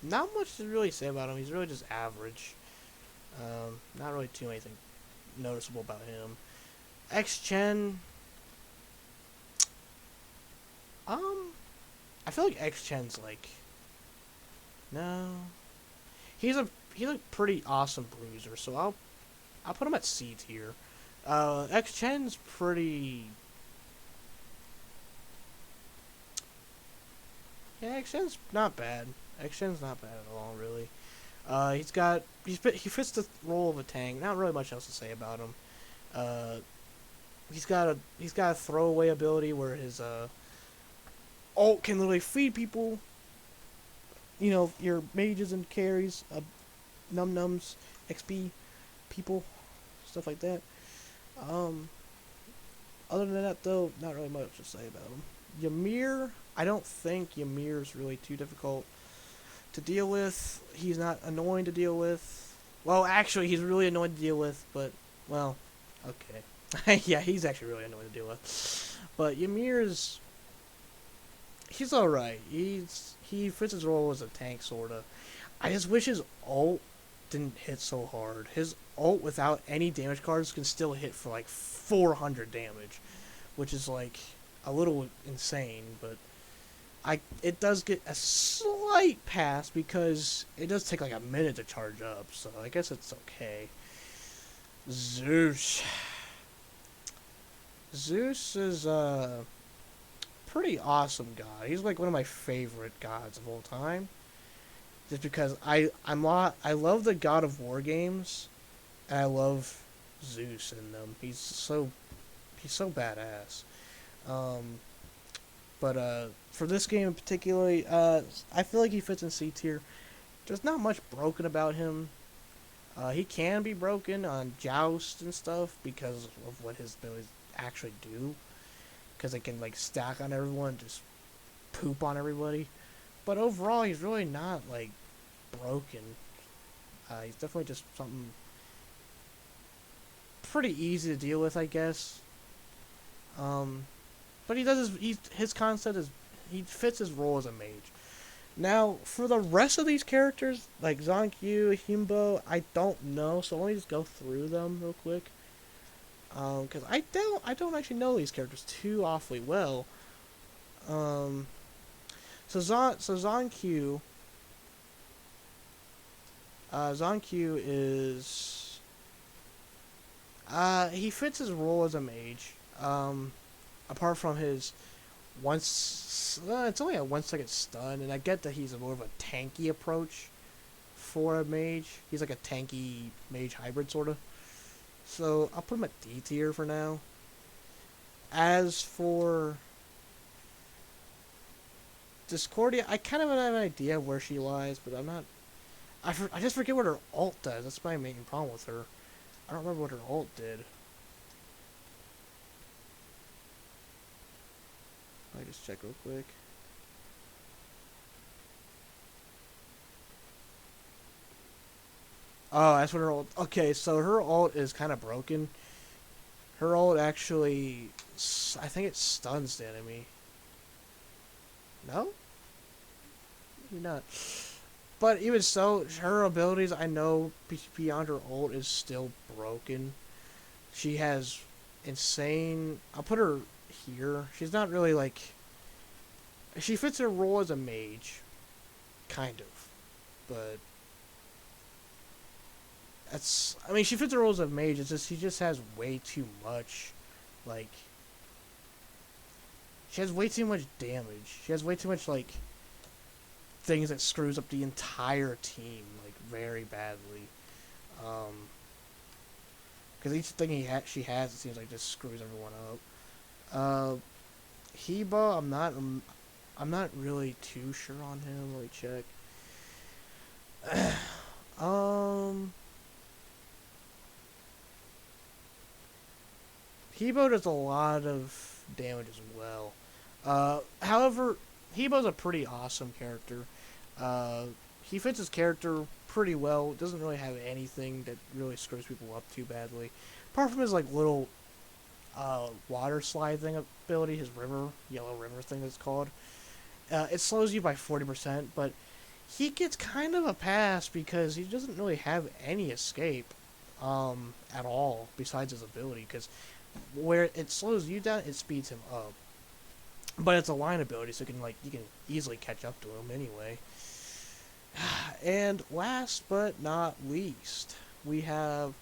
Not much to really say about him. He's really just average. Not really too anything noticeable about him. X-Chen. I feel like X-Chen's like, no. He's a pretty awesome bruiser, so I'll put him at C tier. X-Chen's pretty Yeah, X-Shen's not bad. X-Shen's not bad at all, really. He fits the role of a tank. Not really much else to say about him. Uh, he's got a throwaway ability where his ult can literally feed people. You know, your mages and carries, num nums, XP, people, stuff like that. Um, Other than that, though, not really much to say about him. Ymir, I don't think Ymir's really too difficult to deal with. He's not annoying to deal with. Well, actually, he's really annoying to deal with, but, well, okay. Yeah, he's actually really annoying to deal with. But Ymir's, he's alright. He fits his role as a tank, sorta. I just wish his ult didn't hit so hard. His ult without any damage cards can still hit for like 400 damage, which is like a little insane, but it does get a slight pass because it does take like a minute to charge up, so I guess it's okay. Zeus. Zeus is a pretty awesome god. He's like one of my favorite gods of all time. Just because I love the God of War games, and I love Zeus in them. He's so badass. But for this game in particular, I feel like he fits in C tier. There's not much broken about him. He can be broken on Joust and stuff because of what his abilities actually do. Because they can like stack on everyone, just poop on everybody. But overall, he's really not like broken. He's definitely just something pretty easy to deal with, I guess. But his concept is he fits his role as a mage. Now, for the rest of these characters, like Zonkyu, Himbo, I don't know, so let me just go through them real quick. Because I don't actually know these characters too awfully well. So Zonkyu is he fits his role as a mage. Apart from his it's only a 1 second stun, and I get that he's more of a tanky approach for a mage. He's like a tanky mage hybrid sorta. So I'll put him at D tier for now. As for Discordia, I kind of have an idea of where she lies, but I'm not. I just forget what her ult does. That's my main problem with her. I don't remember what her ult did. Let me just check real quick. Oh, that's what her ult. Okay, so her ult is kind of broken. Her ult actually, I think it stuns the enemy. No? Maybe not. But even so, her abilities, I know beyond her ult, is still broken. She has insane. I'll put her here. She's not really like. She fits her role as a mage, kind of, but that's. I mean, she fits her role as a mage. It's just she just has way too much, like. She has way too much damage. She has way too much like things that screws up the entire team like very badly. Because each thing she has, it seems like just screws everyone up. Heba, I'm not really too sure on him. Let me check. Hebo does a lot of damage as well. However, Hebo's a pretty awesome character. He fits his character pretty well. Doesn't really have anything that really screws people up too badly. Apart from his like little water slide thing ability, his yellow river thing that's called. It slows you by 40%, but he gets kind of a pass because he doesn't really have any escape at all besides his ability, because where it slows you down, it speeds him up. But it's a line ability, so you can easily catch up to him anyway. And last but not least, we have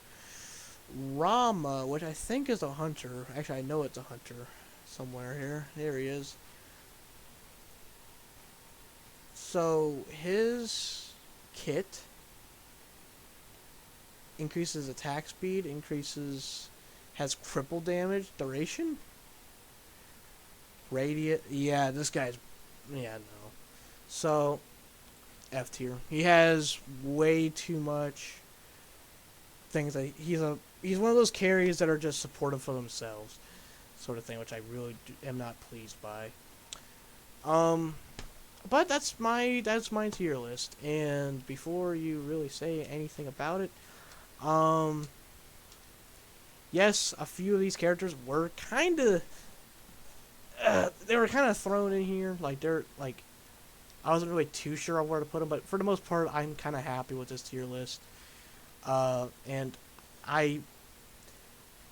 Rama, which I think is a hunter. Actually, I know it's a hunter somewhere here. There he is. So his kit increases attack speed, has cripple damage, duration, radiant. Yeah, this guy's, yeah, no. So F tier. He has way too much things that he's one of those carries that are just supportive for themselves, sort of thing, which I really am not pleased by. But that's my tier list. And before you really say anything about it, yes, a few of these characters were kind of they were kind of thrown in here. Like they're like I wasn't really too sure on where to put them, but for the most part, I'm kind of happy with this tier list. And I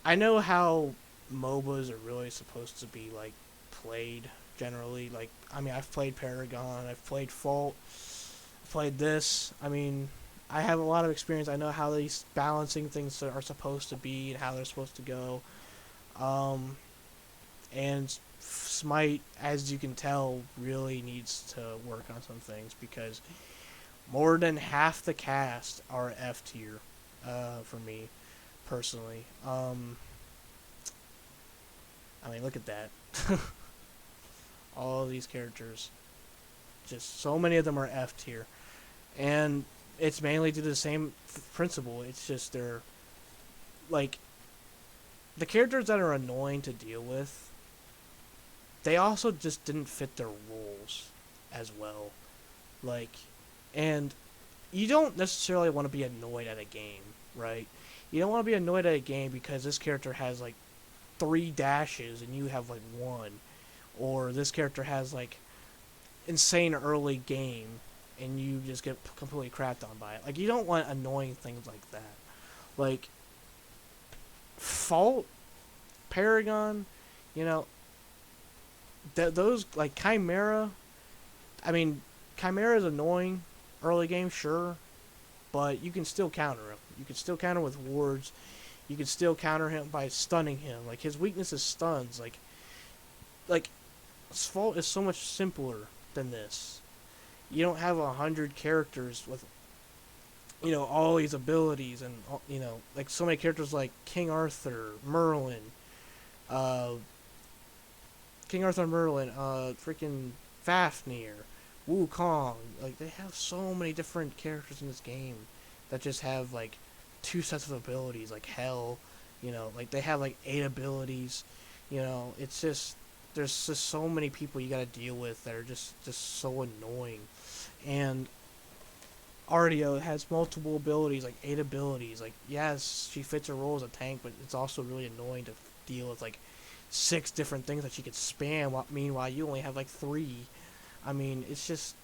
I know how MOBAs are really supposed to be like played generally. Like I mean, I've played Paragon, I've played Fault, I've played this. I mean, I have a lot of experience. I know how these balancing things are supposed to be and how they're supposed to go. Um, and Smite, as you can tell, really needs to work on some things because more than half the cast are F tier, for me personally. I mean, look at that. All of these characters, just so many of them are F tier, and it's mainly due to the same principle. It's just they're like the characters that are annoying to deal with. They also just didn't fit their roles as well. Like, and you don't necessarily want to be annoyed at a game, right? You don't want to be annoyed at a game because this character has like 3 dashes and you have like 1, or this character has like insane early game and you just get completely crapped on by it. Like, you don't want annoying things like that. Like Fault, Paragon, you know, those like Chimera. I mean, Chimera is annoying early game, sure, but you can still counter him. You can still counter with wards. You can still counter him by stunning him. Like, his weakness is stuns. Like Fault is so much simpler than this. You don't have 100 characters with, you know, all these abilities and, you know, like so many characters like Merlin, uh, freaking Fafnir, Wukong. Like, they have so many different characters in this game that just have like 2 sets of abilities, like hell. You know, like they have like 8 abilities. You know, it's just there's just so many people you got to deal with that are just so annoying. And Artio has multiple abilities, like 8 abilities. Like, yes, she fits her role as a tank, but it's also really annoying to deal with like 6 different things that she could spam. Meanwhile, you only have like 3. I mean, it's just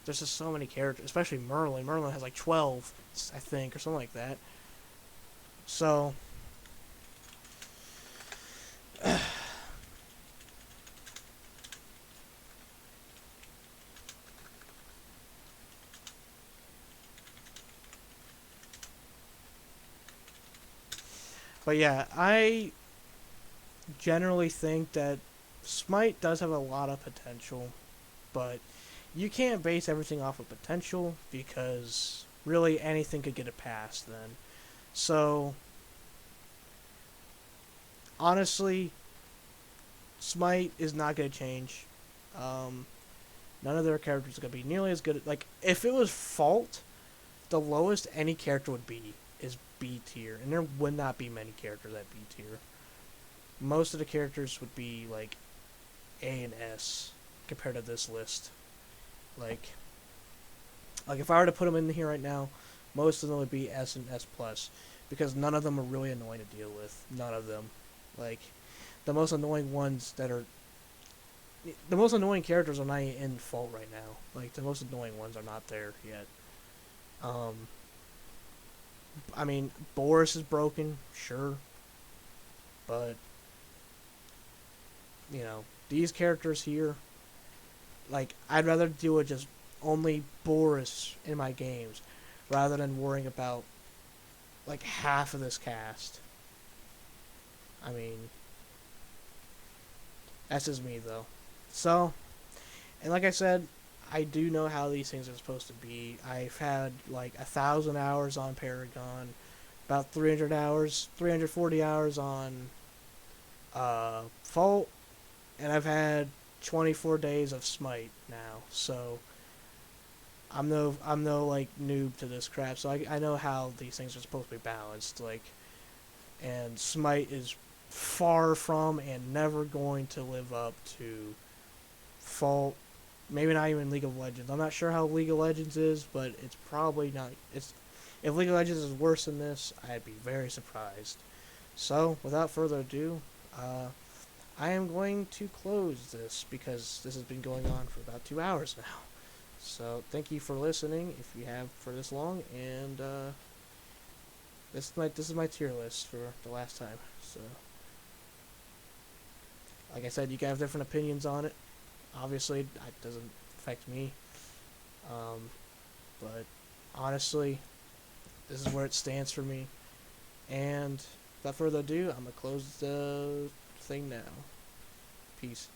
there's just so many characters, especially Merlin. Merlin has like 12, I think, or something like that. So, but yeah, I generally think that Smite does have a lot of potential, but you can't base everything off of potential because really anything could get a pass then. So, honestly, Smite is not going to change. Um, None of their characters are going to be nearly as good. Like, if it was Fault, the lowest any character would be is B tier, and there would not be many characters at B tier. Most of the characters would be like A and S compared to this list. Like if I were to put them in here right now, most of them would be S and S plus because none of them are really annoying to deal with. None of them. Like, the most annoying characters are not in Fault right now. Like, the most annoying ones are not there yet. Um, I mean, Boris is broken, sure, but you know, these characters here, like, I'd rather deal with just only Boris in my games rather than worrying about like half of this cast. I mean, that's just me though. So, and like I said, I do know how these things are supposed to be. I've had like 1,000 hours on Paragon, about 340 hours on Fault, and I've had 24 days of Smite now. So I'm no like noob to this crap. So I know how these things are supposed to be balanced. Like, and Smite is far from and never going to live up to Fault. Maybe not even League of Legends. I'm not sure how League of Legends is, but it's probably not. It's if League of Legends is worse than this, I'd be very surprised. So, without further ado, I am going to close this because this has been going on for about 2 hours now. So, thank you for listening if you have for this long, and this is my tier list for the last time. So, like I said, you can have different opinions on it. Obviously, it doesn't affect me. But honestly, this is where it stands for me. And without further ado, I'm going to close the thing now. Peace.